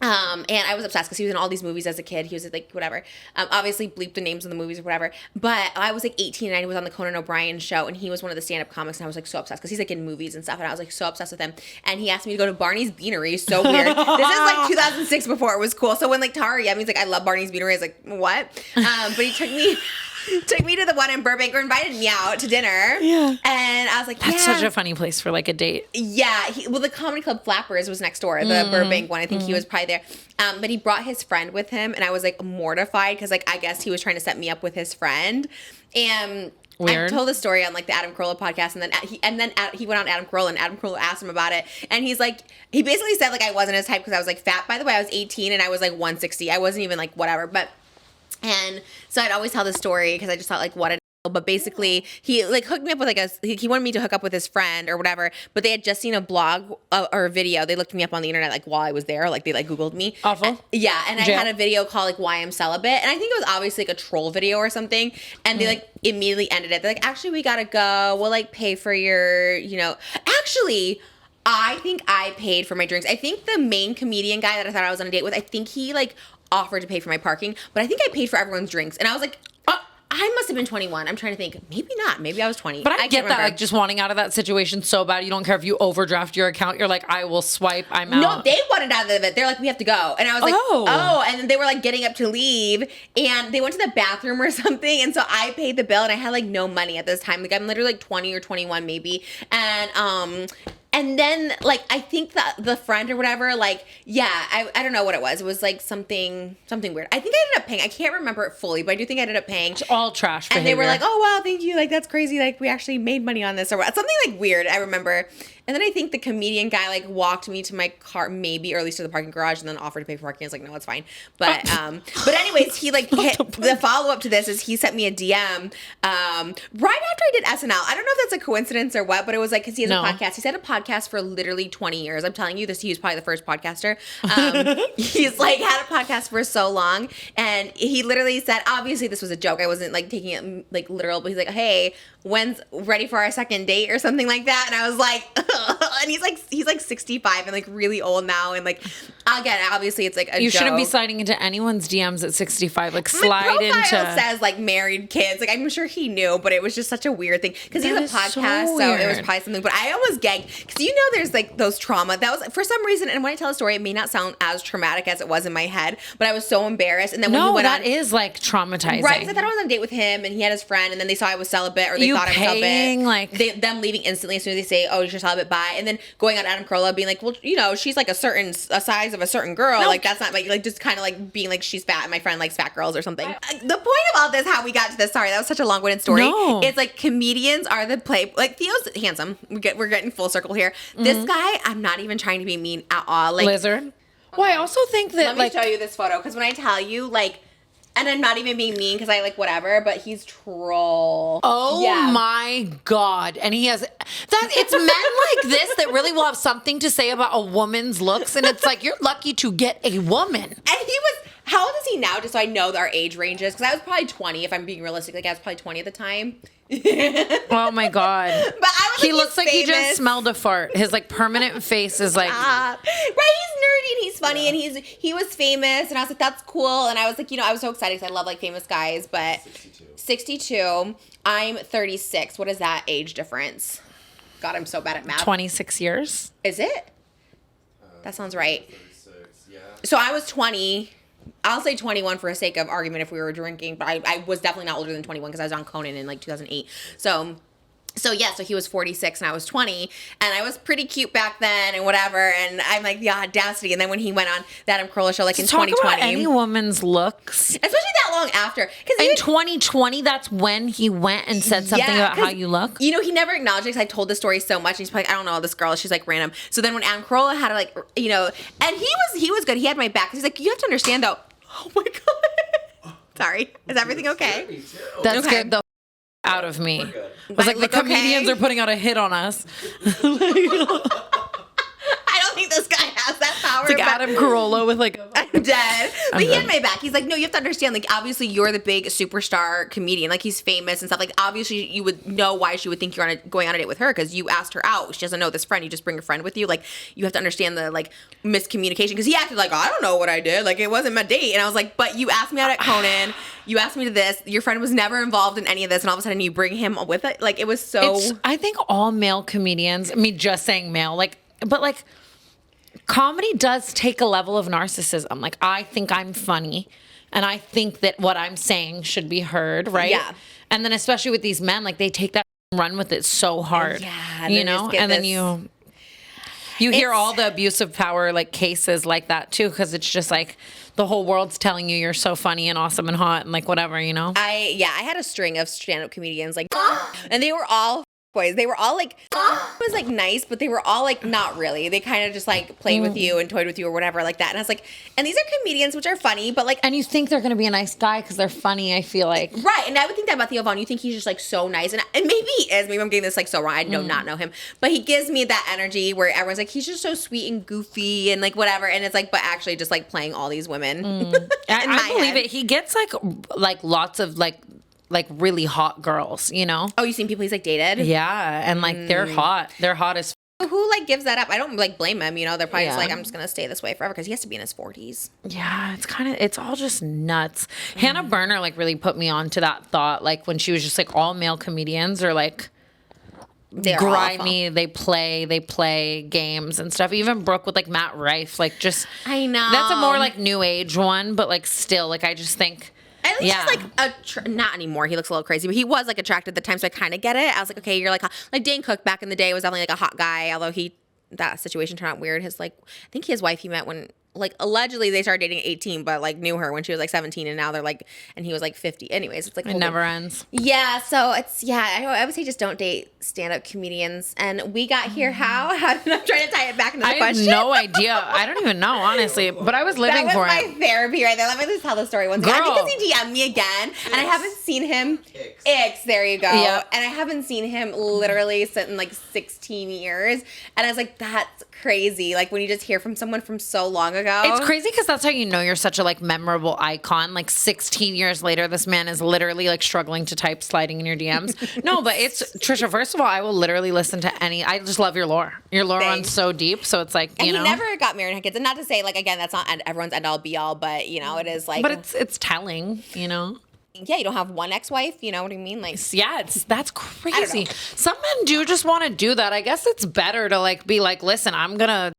Speaker 2: And I was obsessed because he was in all these movies as a kid. He was like whatever. Obviously bleep the names of the movies or whatever. But I was like 18 and I was on the Conan O'Brien show, and he was one of the stand-up comics, and I was like so obsessed because he's like in movies and stuff, and I was like so obsessed with him. And he asked me to go to Barney's Beanery. So weird. This is like 2006 before it was cool. So when like Tara, he's like, I love Barney's Beanery. I was like, what? But he took me to the one in Burbank, or invited me out to dinner. Yeah. And I was like,
Speaker 1: that's such a funny place for like a date.
Speaker 2: Yeah. The Comedy Club Flappers was next door, the Burbank one. I think he was probably there. But he brought his friend with him, and I was like mortified because like I guess he was trying to set me up with his friend. And
Speaker 1: weird.
Speaker 2: I told the story on like the Adam Carolla podcast, and then he went on Adam Carolla, and Adam Carolla asked him about it, and he basically said like I wasn't his type because I was like fat. By the way, I was 18 and I was like 160. I wasn't even like whatever, but. And so I'd always tell this story because I just thought like what an but basically he like hooked me up with like he wanted me to hook up with his friend or whatever, but they had just seen a blog or a video. They looked me up on the internet like while I was there, like they like Googled me.
Speaker 1: Awful.
Speaker 2: And I had a video called like Why I'm Celibate, and I think it was obviously like a troll video or something, and they like immediately ended it. They're like, actually we gotta go, we'll like pay for your, actually I think I paid for my drinks. I think the main comedian guy that I thought I was on a date with, I think he like offered to pay for my parking, but I think I paid for everyone's drinks, and I was like, I must have been 21. I'm trying to think. Maybe not. Maybe I was 20.
Speaker 1: But I get that, like, just wanting out of that situation so bad. You don't care if you overdraft your account. You're like, I will swipe. I'm out.
Speaker 2: No, they wanted out of it. They're like, we have to go. And I was like, oh. And then they were, like, getting up to leave. And they went to the bathroom or something. And so I paid the bill. And I had, like, no money at this time. Like, I'm literally, like, 20 or 21 maybe. And then, like, I think that the friend or whatever, like, yeah, I don't know what it was. It was, like, something weird. I think I ended up paying. I can't remember it fully, but I do think I ended up paying.
Speaker 1: It's all trash behavior.
Speaker 2: And they were like, oh, wow, thank you. Like, that's crazy. Like, we actually made money on this or what. Something, like, weird, I remember. And then I think the comedian guy, like, walked me to my car, maybe, or at least to the parking garage, and then offered to pay for parking. I was like, no, it's fine. But anyways, he, like, the follow-up to this is he sent me a DM right after I did SNL. I don't know if that's a coincidence or what, but it was, like, because he has a podcast. He's had a podcast for literally 20 years. I'm telling you this, he was probably the first podcaster. He's, like, had a podcast for so long, and he literally said, obviously this was a joke. I wasn't, like, taking it, like, literal, but he's like, hey, when's ready for our second date or something like that? And I was like, and he's like 65 and like really old now. And like, again, obviously it's like a
Speaker 1: You
Speaker 2: joke.
Speaker 1: shouldn't be sliding into anyone's DMs at 65. Like
Speaker 2: My
Speaker 1: slide
Speaker 2: profile
Speaker 1: into.
Speaker 2: says like married kids. Like I'm sure he knew, but it was just such a weird thing because he's a
Speaker 1: That is so
Speaker 2: podcast, so it was
Speaker 1: weird.
Speaker 2: probably something. But I almost gagged because you know there's like those trauma that was for some reason. And when I tell a story, it may not sound as traumatic as it was in my head, but I was so embarrassed. And then when he
Speaker 1: No,
Speaker 2: went
Speaker 1: that
Speaker 2: on,
Speaker 1: is like traumatizing.
Speaker 2: right? Because I thought I was on a date with him, and he had his friend, and then they saw I was celibate, or they
Speaker 1: You
Speaker 2: thought I was
Speaker 1: paying,
Speaker 2: celibate.
Speaker 1: like-
Speaker 2: Them leaving instantly as soon as they say, "Oh, you're celibate." Bye, and then going on Adam Carolla being like, "Well, you know, she's like a size of a certain girl. Like that's not like just kind of like being like she's fat, and my friend likes fat girls or something." The point about this, how we got to this, sorry, that was such a long-winded story.
Speaker 1: No.
Speaker 2: It's like comedians are the play. Like Theo's handsome. We're getting full circle here. This guy, I'm not even trying to be mean at all. Like
Speaker 1: Lizard. Well, I also think that
Speaker 2: let me show you this photo because when I tell you like, and I'm not even being mean because I like whatever, but he's troll.
Speaker 1: Oh
Speaker 2: Yeah.
Speaker 1: my God. And he has that it's men like this that really will have something to say about a woman's looks. And it's like, you're lucky to get a woman.
Speaker 2: And he was, how old is he now? Just so I know our age ranges. Because I was probably 20, if I'm being realistic. Like I was probably 20 at the time.
Speaker 1: Oh my God.
Speaker 2: But I was
Speaker 1: He
Speaker 2: like,
Speaker 1: looks
Speaker 2: he's
Speaker 1: like he
Speaker 2: famous.
Speaker 1: just smelled a fart. His like permanent face is like
Speaker 2: Right, he's nerdy and he's funny and he was famous and I was like, that's cool. And I was like, you know, I was so excited because I love like famous guys. But 62. I'm 36. What is that age difference? God, I'm so bad at math.
Speaker 1: 26 years.
Speaker 2: Is it? That sounds right.
Speaker 3: 36, yeah.
Speaker 2: So I was 20. I'll say 21 for the sake of argument if we were drinking, but I was definitely not older than 21 because I was on Conan in like 2008. So yeah, so he was 46 and I was 20 and I was pretty cute back then and whatever. And I'm like, the audacity. And then when he went on the Adam Carolla show, like in
Speaker 1: Talk
Speaker 2: 2020,
Speaker 1: about any woman's looks.
Speaker 2: especially that long after. Because
Speaker 1: In 2020, that's when he went and said something about how you look.
Speaker 2: You know, he never acknowledged it because I told the story so much. And he's like, I don't know, this girl, she's like random. So then when Adam Carolla had like, you know, and he was good. He had my back. He's like, you have to understand though. Oh my God. Sorry. Is everything okay?
Speaker 3: Me too.
Speaker 1: That
Speaker 2: Okay.
Speaker 1: scared the out of me.
Speaker 3: We're good.
Speaker 1: I was like, the
Speaker 2: Look okay?
Speaker 1: comedians are putting out a hit on us.
Speaker 2: I don't think this guy has that power.
Speaker 1: It's like
Speaker 2: but-
Speaker 1: Adam Carolla with like
Speaker 2: I'm dead. But he
Speaker 1: dead.
Speaker 2: had my back. He's like, no, you have to understand, like, obviously you're the big superstar comedian. Like, he's famous and stuff. Like, obviously you would know why she would think you're going on a date with her because you asked her out. She doesn't know this friend. You just bring a friend with you. Like, you have to understand the, like, miscommunication. Because he acted like, oh, I don't know what I did. Like, it wasn't my date. And I was like, but you asked me out at Conan. You asked me to this. Your friend was never involved in any of this. And all of a sudden you bring him with it. Like, it was so...
Speaker 1: I think all male comedians, I mean, just saying male, like, but like, comedy does take a level of narcissism. Like, I think I'm funny, and I think that what I'm saying should be heard, right?
Speaker 2: Yeah.
Speaker 1: And then, especially with these men, like, they take that and run with it so hard.
Speaker 2: Yeah, and
Speaker 1: you
Speaker 2: then
Speaker 1: know,
Speaker 2: just get
Speaker 1: and then
Speaker 2: this-
Speaker 1: you hear
Speaker 2: It's-
Speaker 1: all the abuse of power like cases like that too, because it's just like the whole world's telling you you're so funny and awesome and hot and like whatever, you know.
Speaker 2: I had a string of stand-up comedians like, and they were all boys. They were all like, it was like nice, but they were all like not really. They kind of just like played with you and toyed with you or whatever like that. And I was like, and these are comedians which are funny, but like,
Speaker 1: And you think they're gonna be a nice guy because they're funny. I feel like.
Speaker 2: right. And I would think that about Theo Vaughn. You think he's just like so nice, and maybe he is. Maybe I'm getting this like so wrong. I not know him, but he gives me that energy where everyone's like, he's just so sweet and goofy and like whatever. And it's like, but actually just like playing all these women.
Speaker 1: I believe it. He gets like lots of like really hot girls, you know?
Speaker 2: Oh, you seen people he's like dated?
Speaker 1: Yeah, and like they're hot. They're hot as
Speaker 2: Who like gives that up? I don't like blame him. You know, they're probably just
Speaker 1: Yeah.
Speaker 2: like, I'm just gonna stay this way forever because he has to be in his 40s.
Speaker 1: yeah, it's all just nuts. Hannah Berner like really put me on to that thought, like when she was just like all male comedians are like
Speaker 2: They're
Speaker 1: grimy, they play games and stuff. Even Brooke with like Matt Rife, like just
Speaker 2: I know.
Speaker 1: that's a more like new age one, but like still like I just think
Speaker 2: At least he's like not anymore. He looks a little crazy, but he was like attracted at the time, so I kind of get it. I was like, okay, you're like Dane Cook back in the day was definitely like a hot guy, although that situation turned out weird. His like, I think his wife he met when like allegedly they started dating at 18, but like knew her when she was like 17, and now they're like, and he was like 50. Anyways, it's like
Speaker 1: it never ends.
Speaker 2: Yeah, so it's I would say just don't date stand-up comedians. And we got here how? How did I'm trying to tie it back into the
Speaker 1: I have
Speaker 2: question?
Speaker 1: no idea. I don't even know, honestly. But I was living
Speaker 2: That was
Speaker 1: for
Speaker 2: my
Speaker 1: it.
Speaker 2: therapy right there. Let me just tell the story once again.
Speaker 1: Girl.
Speaker 2: Because he DM'd me again, and I haven't seen him. ICKS, there you go.
Speaker 1: Yeah.
Speaker 2: And I haven't seen him literally since like 16 years. And I was like, that's crazy. Like when you just hear from someone from so long ago.
Speaker 1: It's crazy because that's how you know you're such a like memorable icon. Like 16 years later, this man is literally like struggling to type, sliding in your DMs. No, but it's Trisha. First of all, I will literally listen to any. I just love your lore. Your lore runs so deep. So it's like
Speaker 2: and
Speaker 1: you know.
Speaker 2: he never got married and had kids. And not to say like again, that's not everyone's end all be all, but you know, it is like.
Speaker 1: But it's telling, you know.
Speaker 2: Yeah, you don't have one ex-wife, you know what I mean? Like,
Speaker 1: yeah, that's crazy. Some men do just want to do that. I guess it's better to like be like, listen, I'm gonna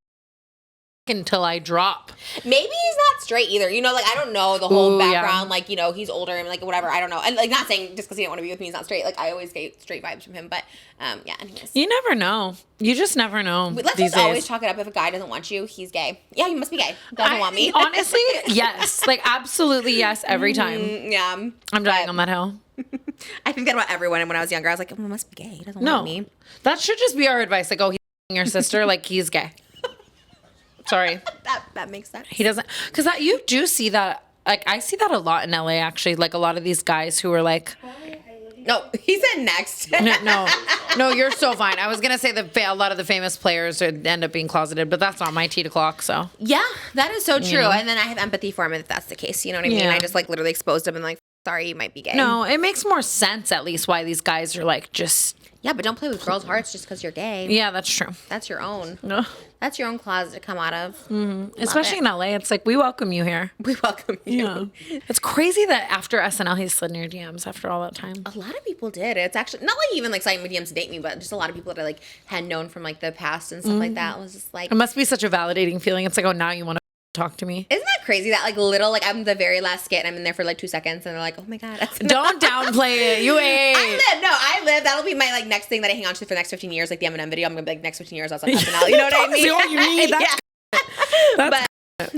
Speaker 1: until I drop.
Speaker 2: Maybe he's not straight either. You know, like I don't know the whole background. Like, you know, he's older and like whatever. I don't know. And like not saying just because he didn't want to be with me, he's not straight. Like I always get straight vibes from him. But yeah, anyways.
Speaker 1: You never know. You just never know.
Speaker 2: Let's just always chalk it up. If a guy doesn't want you, he's gay. Yeah, he must be gay. Doesn't want me.
Speaker 1: Honestly, yes. Like absolutely yes every time.
Speaker 2: Yeah.
Speaker 1: I'm dying on that hill.
Speaker 2: I think that about everyone. And when I was younger, I was like, oh, he must be gay. He doesn't want me.
Speaker 1: That should just be our advice. Like, oh, he's your sister. Like he's gay. Sorry.
Speaker 2: That makes sense.
Speaker 1: He doesn't, because that you do see that. Like I see that a lot in LA. Actually, like a lot of these guys who are like.
Speaker 2: No, he said next.
Speaker 1: no, you're so fine. I was gonna say that a lot of the famous players end up being closeted, but that's not my tea to clock. So
Speaker 2: yeah, that is so true. You know? And then I have empathy for him if that's the case. You know what I mean? I just like literally exposed him and like, sorry, you might be gay.
Speaker 1: No, it makes more sense at least why these guys are like just.
Speaker 2: Yeah, but don't play with girls' hearts just because you're gay.
Speaker 1: Yeah, that's true.
Speaker 2: That's your own.
Speaker 1: No.
Speaker 2: That's your own closet to come out of.
Speaker 1: Mm-hmm. Especially in LA, it's like we welcome you here.
Speaker 2: We welcome you.
Speaker 1: Yeah. It's crazy that after SNL, he slid in your DMs after all that time.
Speaker 2: A lot of people did. It's actually not like even like sliding my DMs to date me, but just a lot of people that I like had known from like the past and stuff like that. It was just like
Speaker 1: it must be such a validating feeling. It's like, oh, now you want to talk to me.
Speaker 2: Isn't that crazy that like little like I'm the very last skit and I'm in there for like 2 seconds and they're like, oh my god,
Speaker 1: don't downplay it. You ain't.
Speaker 2: I live. That'll be my like next thing that I hang on to for the next 15 years, like the Eminem video. I'm gonna be like next 15 years I was on SNL. You know what I mean?
Speaker 1: What you mean?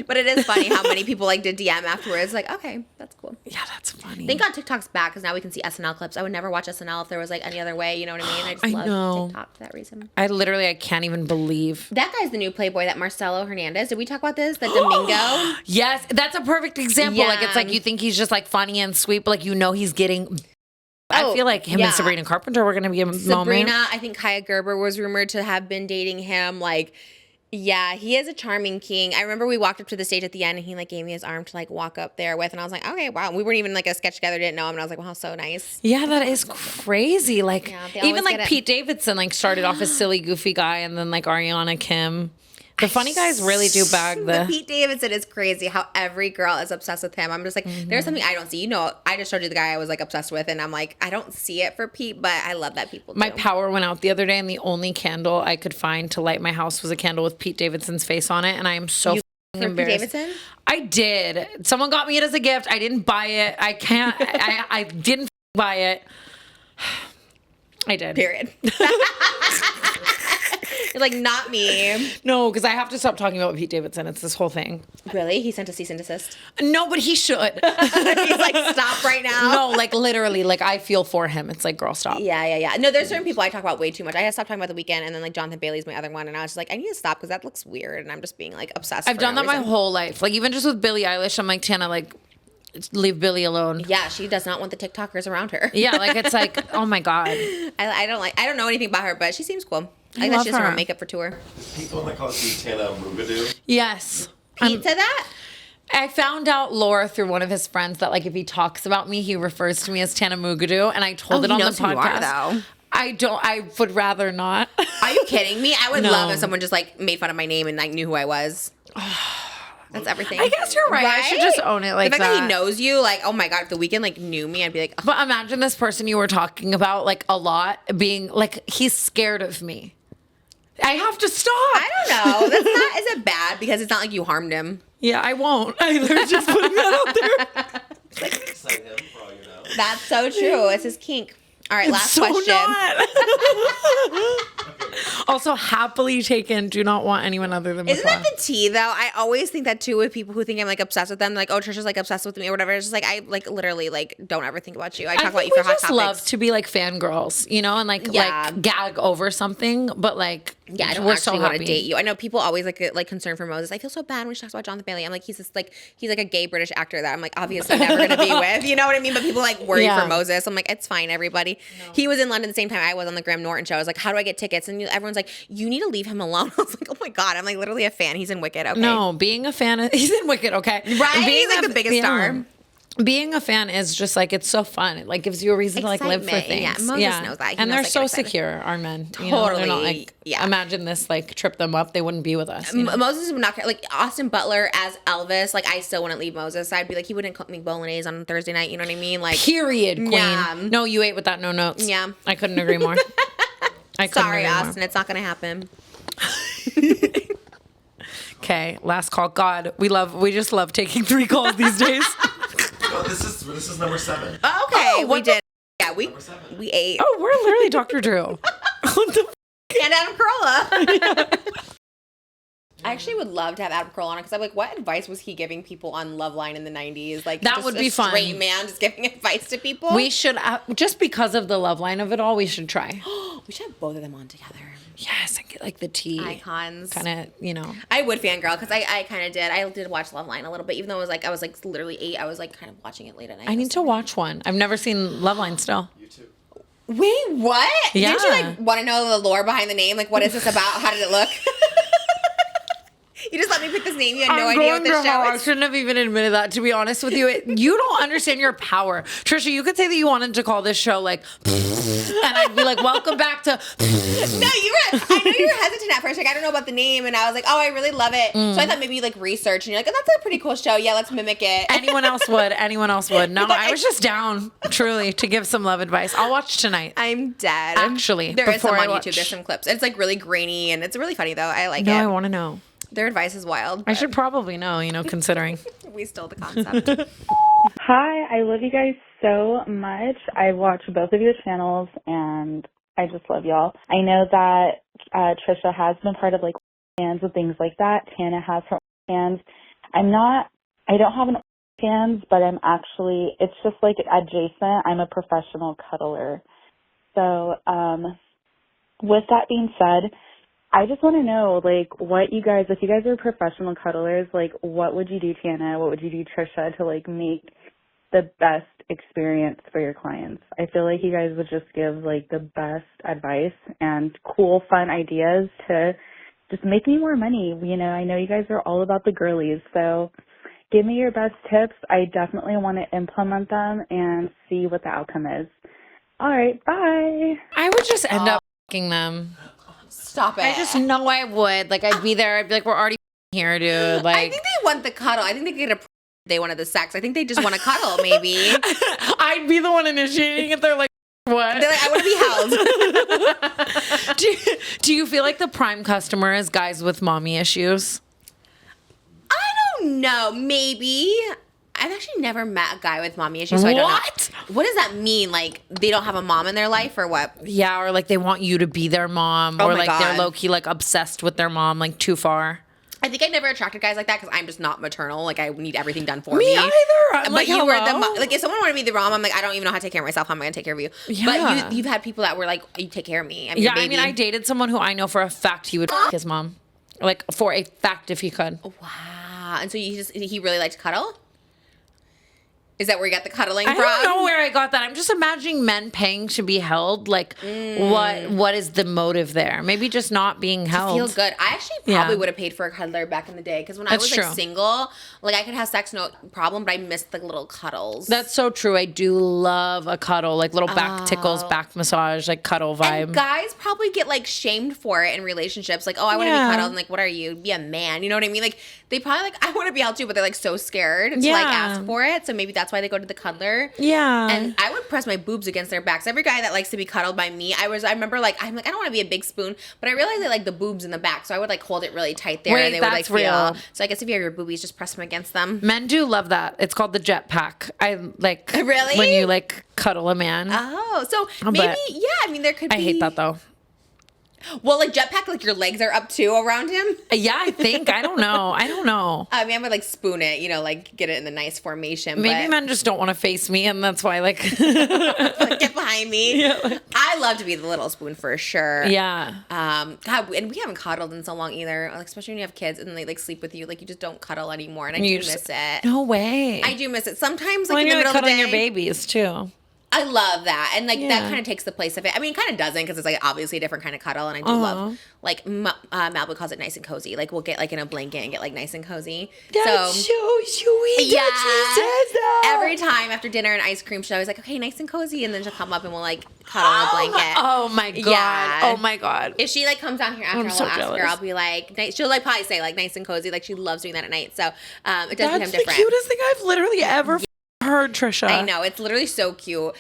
Speaker 2: But it is funny how many people like did DM afterwards. Like, okay, that's cool.
Speaker 1: Yeah, that's funny.
Speaker 2: Thank God TikTok's back because now we can see SNL clips. I would never watch SNL if there was like any other way. You know what I mean? I just love TikTok for that reason.
Speaker 1: I can't even believe
Speaker 2: that guy's the new Playboy. That Marcelo Hernandez. Did we talk about this? That Domingo.
Speaker 1: Yes, that's a perfect example.
Speaker 2: Yeah.
Speaker 1: Like it's like you think he's just like funny and sweet, but like you know he's getting. I feel like him and Sabrina Carpenter were going to be a moment.
Speaker 2: Sabrina, I think Kaya Gerber was rumored to have been dating him. Like. Yeah, he is a charming king. I remember we walked up to the stage at the end and he like gave me his arm to like walk up there with and I was like, okay, wow. We weren't even like a sketch together, didn't know him and I was like, wow, so nice.
Speaker 1: Yeah, that is crazy. Like even like Pete Davidson like started off as silly goofy guy and then like Ariana Kim. The funny guys really do bag the
Speaker 2: Pete Davidson is crazy how every girl is obsessed with him. I'm just like, there's something I don't see. You know, I just showed you the guy I was like obsessed with and I'm like, I don't see it for Pete, but I love that people do.
Speaker 1: My power went out the other day and the only candle I could find to light my house was a candle with Pete Davidson's face on it and I am so embarrassed.
Speaker 2: Pete Davidson?
Speaker 1: I did. Someone got me it as a gift. I didn't buy it. I can't. I didn't buy it. I did.
Speaker 2: Period. You're like, not me.
Speaker 1: No, because I have to stop talking about Pete Davidson. It's this whole thing.
Speaker 2: Really? He sent a cease and desist?
Speaker 1: No, but he should.
Speaker 2: He's like, stop right now.
Speaker 1: No, like literally, like I feel for him. It's like, girl, stop.
Speaker 2: Yeah. No, there's certain people I talk about way too much. I had to stop talking about The Weeknd and then like Jonathan Bailey's my other one. And I was just like, I need to stop because that looks weird. And I'm just being like obsessed.
Speaker 1: I've done that my whole life. Like even just with Billie Eilish, I'm like, Tana, like, leave Billie alone.
Speaker 2: Yeah, she does not want the TikTokers around her.
Speaker 1: Yeah, like it's like, oh my God.
Speaker 2: I don't know anything about her, but she seems cool. I think that's just her makeup for tour.
Speaker 3: He's the one that calls you Tana Mugadoo?
Speaker 1: Yes.
Speaker 2: Pete said that?
Speaker 1: I found out lore through one of his friends that like if he talks about me, he refers to me as Tana Mugadoo, and I told it on the podcast.
Speaker 2: Who you are, though.
Speaker 1: I would rather not.
Speaker 2: Are you kidding me? I would love if someone just like made fun of my name and like knew who I was. That's everything.
Speaker 1: I guess you're right. I should just own it like
Speaker 2: the fact that he knows you, like, oh my God, if The Weeknd like knew me, I'd be like, oh.
Speaker 1: But imagine this person you were talking about like a lot being like, he's scared of me. I have to stop.
Speaker 2: I don't know. That's not, is it bad? Because it's not like you harmed him.
Speaker 1: Yeah, I won't either. Just putting that out there.
Speaker 3: Excite him for all you know.
Speaker 2: That's so true. It's his kink. All right, last question.
Speaker 1: Not. Also, happily taken. Do not want anyone other than
Speaker 2: Isn't that the tea, though? I always think that, too, with people who think I'm, like, obsessed with them. Like, oh, Trisha's, like, obsessed with me or whatever. It's just, like, I, like, literally, like, don't ever think about you. I talk about you for hot topics. I love
Speaker 1: to be, like, fangirls, you know, and, like, gag over something. But, like,
Speaker 2: yeah, I don't actually want to date you. I know people always, like concerned for Moses. I feel so bad when she talks about Jonathan Bailey. I'm like, he's like a gay British actor that I'm, like, obviously never going to be with. You know what I mean? But people, like, worry for Moses. I'm like, it's fine, everybody. No. He was in London at the same time I was on the Graham Norton show. I was like, how do I get tickets? And everyone's like, you need to leave him alone. I was like, oh my God, I'm like literally a fan. He's in Wicked. Okay.
Speaker 1: No, being a fan, he's in Wicked, okay?
Speaker 2: Right?
Speaker 1: Being
Speaker 2: He's like the biggest star.
Speaker 1: Being a fan is just like, it's so fun. It like gives you a reason to like live for things.
Speaker 2: Yeah, Moses knows that.
Speaker 1: And they're so secure, our men.
Speaker 2: Totally.
Speaker 1: You know? They're not like, imagine this like trip them up. They wouldn't be with us. You know?
Speaker 2: Moses would not care. Like Austin Butler as Elvis, like I still wouldn't leave Moses. I'd be like, he wouldn't cook me bolognese on Thursday night. You know what I mean? Like,
Speaker 1: period, queen.
Speaker 2: Yeah.
Speaker 1: No, you ate without no notes.
Speaker 2: Yeah.
Speaker 1: I couldn't agree more.
Speaker 2: Sorry, Austin. It's not going to happen.
Speaker 1: Okay, last call. God, we just love taking 3 calls these days.
Speaker 3: Oh, this is number 7.
Speaker 2: Oh, okay,
Speaker 1: Oh,
Speaker 2: we did. Yeah, we ate.
Speaker 1: Oh, we're literally Dr. Drew. What the
Speaker 2: And Adam Carolla. I actually would love to have Adam Carolla on because I'm like, what advice was he giving people on Loveline in the 90s? Like,
Speaker 1: that
Speaker 2: just
Speaker 1: would be
Speaker 2: a
Speaker 1: fun.
Speaker 2: Straight man just giving advice to people.
Speaker 1: We should, just because of the love line of it all, we should try.
Speaker 2: We should have both of them on together.
Speaker 1: Yes, and get like the tea.
Speaker 2: Icons.
Speaker 1: Kind of, you know.
Speaker 2: I would fangirl because I kind of did. I did watch Loveline a little bit, even though I was like literally 8. I was like kind of watching it late at night.
Speaker 1: I need to watch one. I've never seen Loveline still.
Speaker 3: You too.
Speaker 2: Wait, what?
Speaker 1: Yeah.
Speaker 2: Didn't you like want to know the lore behind the name? Like, what is this about? How did it look? You just let me pick this name. You had no idea what this show
Speaker 1: I
Speaker 2: is.
Speaker 1: shouldn't have even admitted that, to be honest with you. You don't understand your power. Trisha, you could say that you wanted to call this show like, and I'd be like, welcome back to.
Speaker 2: No, I know you were hesitant at first. Like, I don't know about the name. And I was like, oh, I really love it. So I thought maybe you like research and you're like, oh, that's a pretty cool show. Yeah, let's mimic it.
Speaker 1: Anyone else would. No, I was just down, truly, to give some love advice. I'll watch tonight.
Speaker 2: I'm dead.
Speaker 1: Actually,
Speaker 2: there is some
Speaker 1: before
Speaker 2: on
Speaker 1: I watch.
Speaker 2: YouTube. There's some clips. It's like really grainy and it's really funny though. I like it.
Speaker 1: I want to know.
Speaker 2: Their advice is wild.
Speaker 1: I should probably know, considering.
Speaker 2: We stole the concept.
Speaker 5: Hi, I love you guys so much. I watch both of your channels and I just love y'all. I know that Trisha has been part of like fans and things like that. Tana has her fans. I don't have an fans, but I'm actually, it's just like adjacent. I'm a professional cuddler. So, with that being said, I just want to know, like, what you guys, if you guys are professional cuddlers, like, what would you do, Tana? What would you do, Trisha, to, like, make the best experience for your clients? I feel like you guys would just give, like, the best advice and cool, fun ideas to just make me more money. I know you guys are all about the girlies, so give me your best tips. I definitely want to implement them and see what the outcome is. All right, bye.
Speaker 1: I would just end up fucking them.
Speaker 2: Stop it.
Speaker 1: I just know I would. Like, I'd be there. I'd be like, we're already here, dude. Like,
Speaker 2: I think they want the cuddle. I think they get they wanted the sex. I think they just want to cuddle, maybe.
Speaker 1: I'd be the one initiating it. They're like, what?
Speaker 2: They're like, I want to be held.
Speaker 1: Do you feel like the prime customer is guys with mommy issues?
Speaker 2: I don't know. Maybe. I've actually never met a guy with mommy issues, so I don't know.
Speaker 1: What?
Speaker 2: What does that mean? Like, they don't have a mom in their life or what?
Speaker 1: Yeah, or like they want you to be their mom.
Speaker 2: Oh
Speaker 1: or
Speaker 2: my
Speaker 1: like
Speaker 2: God.
Speaker 1: they're low-key like obsessed with their mom, like too far.
Speaker 2: I think I never attracted guys like that because I'm just not maternal. Like, I need everything done for me.
Speaker 1: Me either. I'm
Speaker 2: But
Speaker 1: like,
Speaker 2: you were
Speaker 1: hello?
Speaker 2: like, if someone wanted to be the mom, I'm like, I don't even know how to take care of myself. How am I going to take care of you?
Speaker 1: Yeah.
Speaker 2: But you've had people that were like, you take care of me. I'm your baby.
Speaker 1: I dated someone who I know for a fact he would f his mom. Like, for a fact if he could.
Speaker 2: Wow. And so he really liked to cuddle? Is that where you got the cuddling
Speaker 1: I
Speaker 2: from?
Speaker 1: don't know where I got that. I'm just imagining men paying to be held. Like, what is the motive there? Maybe just not being held.
Speaker 2: Feel good. I actually probably would have paid for a cuddler back in the day because when I was like single, like I could have sex no problem, but I missed the little cuddles.
Speaker 1: That's so true. I do love a cuddle, like little back tickles, back massage, like cuddle vibe.
Speaker 2: And guys probably get like shamed for it in relationships. Like, oh, I want to be cuddled. And like, what are you? Be a man. You know what I mean? Like, they probably like, I want to be held too, but they're like so scared to like ask for it. So maybe that's why they go to the cuddler.
Speaker 1: Yeah.
Speaker 2: And I would press my boobs against their backs. Every guy that likes to be cuddled by me, I remember like, I'm like, I don't want to be a big spoon, but I realized I like the boobs in the back. So I would like hold it really tight there.
Speaker 1: Wait,
Speaker 2: and they would like
Speaker 1: that's real.
Speaker 2: feel. So I guess if you have your boobies, just press them against them.
Speaker 1: Men do love that. It's called the jetpack. I like
Speaker 2: Really?
Speaker 1: when you like cuddle a man.
Speaker 2: Oh, so
Speaker 1: But
Speaker 2: maybe, yeah, I mean, there could be.
Speaker 1: I hate that though.
Speaker 2: Well, like jetpack, like your legs are up too around him.
Speaker 1: Yeah, I think. I don't know.
Speaker 2: I mean, I would like spoon it, like get it in the nice formation.
Speaker 1: Maybe
Speaker 2: but
Speaker 1: men just don't want to face me, and that's why like
Speaker 2: like, get behind me.
Speaker 1: Yeah.
Speaker 2: I love to be the little spoon for sure.
Speaker 1: Yeah.
Speaker 2: God, and we haven't cuddled in so long either. Like, especially when you have kids and they like sleep with you. Like, you just don't cuddle anymore, and I do miss it.
Speaker 1: No way.
Speaker 2: I do miss it sometimes. Like
Speaker 1: Well,
Speaker 2: in the
Speaker 1: you're
Speaker 2: middle of the
Speaker 1: cuddling
Speaker 2: day.
Speaker 1: your babies too.
Speaker 2: I love that. And, like, that kind of takes the place of it. I mean, it kind of doesn't because it's, like, obviously a different kind of cuddle. And I do love, like, Malibu calls it nice and cozy. Like, we'll get, like, in a blanket and get, like, nice and cozy.
Speaker 1: That's so sweet.
Speaker 2: Yeah.
Speaker 1: She says that.
Speaker 2: Every time after dinner and ice cream, she's always like, okay, nice and cozy. And then she'll come up and we'll, like, cuddle on a blanket.
Speaker 1: Oh, my God.
Speaker 2: Yeah.
Speaker 1: Oh, my God.
Speaker 2: If she, like, comes down here after, I'll
Speaker 1: so
Speaker 2: ask
Speaker 1: jealous.
Speaker 2: her. I'll be like, she'll, like, probably say, like, nice and cozy. Like, she loves doing that at night. So, it does become
Speaker 1: That's
Speaker 2: different.
Speaker 1: the cutest thing I've literally ever heard, Trisha.
Speaker 2: I know. It's literally so cute.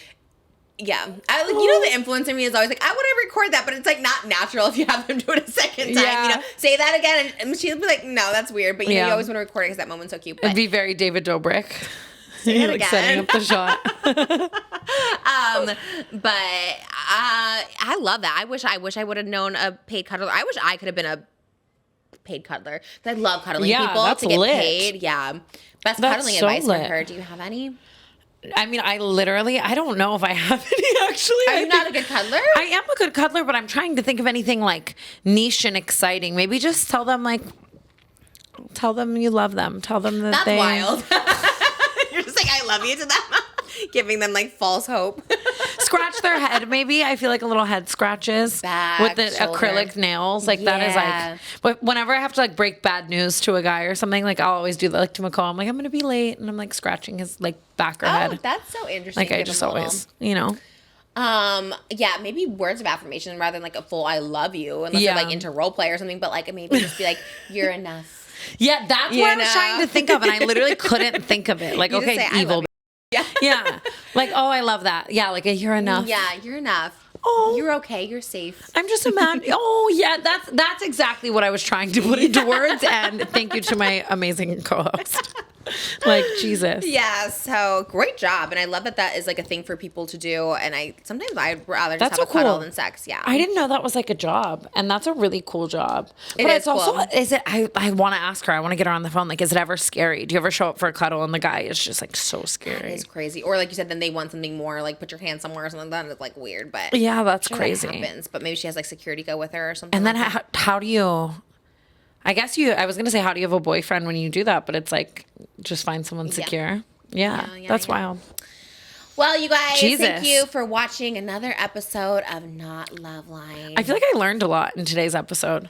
Speaker 2: Yeah. I, like, you know, the influencer me is always like, I want to record that, but it's, like, not natural if you have them do it a second time.
Speaker 1: Yeah.
Speaker 2: You know, say that again. And she'll be like, no, that's weird. But, you know, you always want to record it because that moment's so cute. But
Speaker 1: It'd be very David Dobrik.
Speaker 2: say it
Speaker 1: like
Speaker 2: again.
Speaker 1: setting up the shot.
Speaker 2: But I love that. I wish I would have known a paid cuddler. I wish I could have been a paid cuddler. I love cuddling people
Speaker 1: that's
Speaker 2: to get
Speaker 1: lit.
Speaker 2: paid. Yeah. Best
Speaker 1: That's
Speaker 2: cuddling
Speaker 1: so
Speaker 2: advice
Speaker 1: lit.
Speaker 2: for her. Do you have any?
Speaker 1: I mean, I don't know if I have any actually.
Speaker 2: Are you not a good cuddler?
Speaker 1: I am a good cuddler, but I'm trying to think of anything like niche and exciting. Maybe just tell them you love them. Tell them that
Speaker 2: That's wild. You're just like, I love you to them. Giving them like false hope.
Speaker 1: Scratch their head, maybe. I feel like a little head scratches
Speaker 2: Back,
Speaker 1: with the
Speaker 2: shoulder.
Speaker 1: acrylic nails. Like that is like, but whenever I have to like break bad news to a guy or something, like I'll always do that. Like to McCall, I'm like, I'm gonna be late, and I'm like scratching his like back or head.
Speaker 2: That's so interesting.
Speaker 1: Like I just always, you know.
Speaker 2: Yeah, maybe words of affirmation rather than like a full I love you, unless you're like into role play or something, but like maybe just be like, you're enough.
Speaker 1: Yeah, that's what I was trying to think of, and I literally couldn't think of it. Like,
Speaker 2: You just
Speaker 1: okay,
Speaker 2: say,
Speaker 1: evil.
Speaker 2: Yeah.
Speaker 1: Yeah. Like, oh, I love that. Yeah, like you're enough.
Speaker 2: Yeah, you're enough.
Speaker 1: Oh,
Speaker 2: you're okay. You're safe.
Speaker 1: I'm just a man. Oh, yeah, that's exactly what I was trying to put into words. And thank you to my amazing co-host. Like, Jesus.
Speaker 2: Yeah, so great job. And I love that is like a thing for people to do. And sometimes I'd rather just
Speaker 1: That's
Speaker 2: have
Speaker 1: so
Speaker 2: a cuddle
Speaker 1: cool.
Speaker 2: than sex. Yeah.
Speaker 1: I didn't know that was like a job. And that's a really cool job.
Speaker 2: It
Speaker 1: but
Speaker 2: is
Speaker 1: it's also,
Speaker 2: cool.
Speaker 1: I want to ask her, I want to get her on the phone. Like, is it ever scary? Do you ever show up for a cuddle and the guy is just like so scary?
Speaker 2: It's crazy. Or like you said, then they want something more, like put your hand somewhere or something. Then it's like weird. But
Speaker 1: yeah, that's
Speaker 2: sure
Speaker 1: crazy.
Speaker 2: That happens. But maybe she has like security go with her or something.
Speaker 1: And then
Speaker 2: like
Speaker 1: how do you, I guess I was going to say, how do you have a boyfriend when you do that? But it's like, just find someone secure. Yeah, that's wild.
Speaker 2: Well, you guys,
Speaker 1: Jesus.
Speaker 2: Thank you for watching another episode of Not Loveline.
Speaker 1: I feel like I learned a lot in today's episode.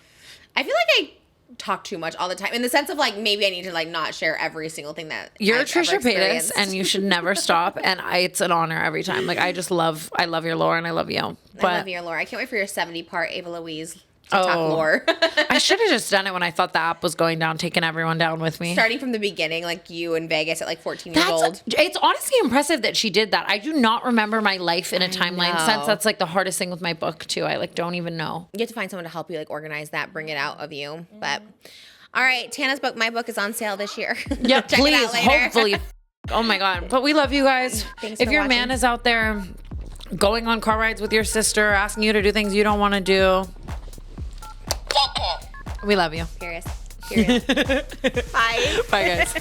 Speaker 2: I feel like I talk too much all the time in the sense of like maybe I need to like not share every single thing that
Speaker 1: You're
Speaker 2: I've
Speaker 1: Trisha
Speaker 2: ever
Speaker 1: Paytas,
Speaker 2: experienced.
Speaker 1: and you should never stop. And it's an honor every time. Like I love your lore, and I love you. But
Speaker 2: I love your lore. I can't wait for your 70-part Ava Louise to talk lore.
Speaker 1: I should have just done it when I thought the app was going down, taking everyone down with me.
Speaker 2: Starting from the beginning, like you in Vegas at like 14 years old.
Speaker 1: It's honestly impressive that she did that. I do not remember my life in a timeline sense. That's like the hardest thing with my book too. I like don't even know.
Speaker 2: You have to find someone to help you like organize that, bring it out of you. But all right, Tana's book, my book is on sale this year.
Speaker 1: Yeah,
Speaker 2: Check it out
Speaker 1: please,
Speaker 2: later.
Speaker 1: hopefully. Oh my God. But we love you guys.
Speaker 2: Thanks
Speaker 1: if
Speaker 2: for
Speaker 1: your
Speaker 2: watching.
Speaker 1: man is out there going on car rides with your sister, asking you to do things you don't want to do, we love you.
Speaker 2: Curious. Bye.
Speaker 1: Bye, guys.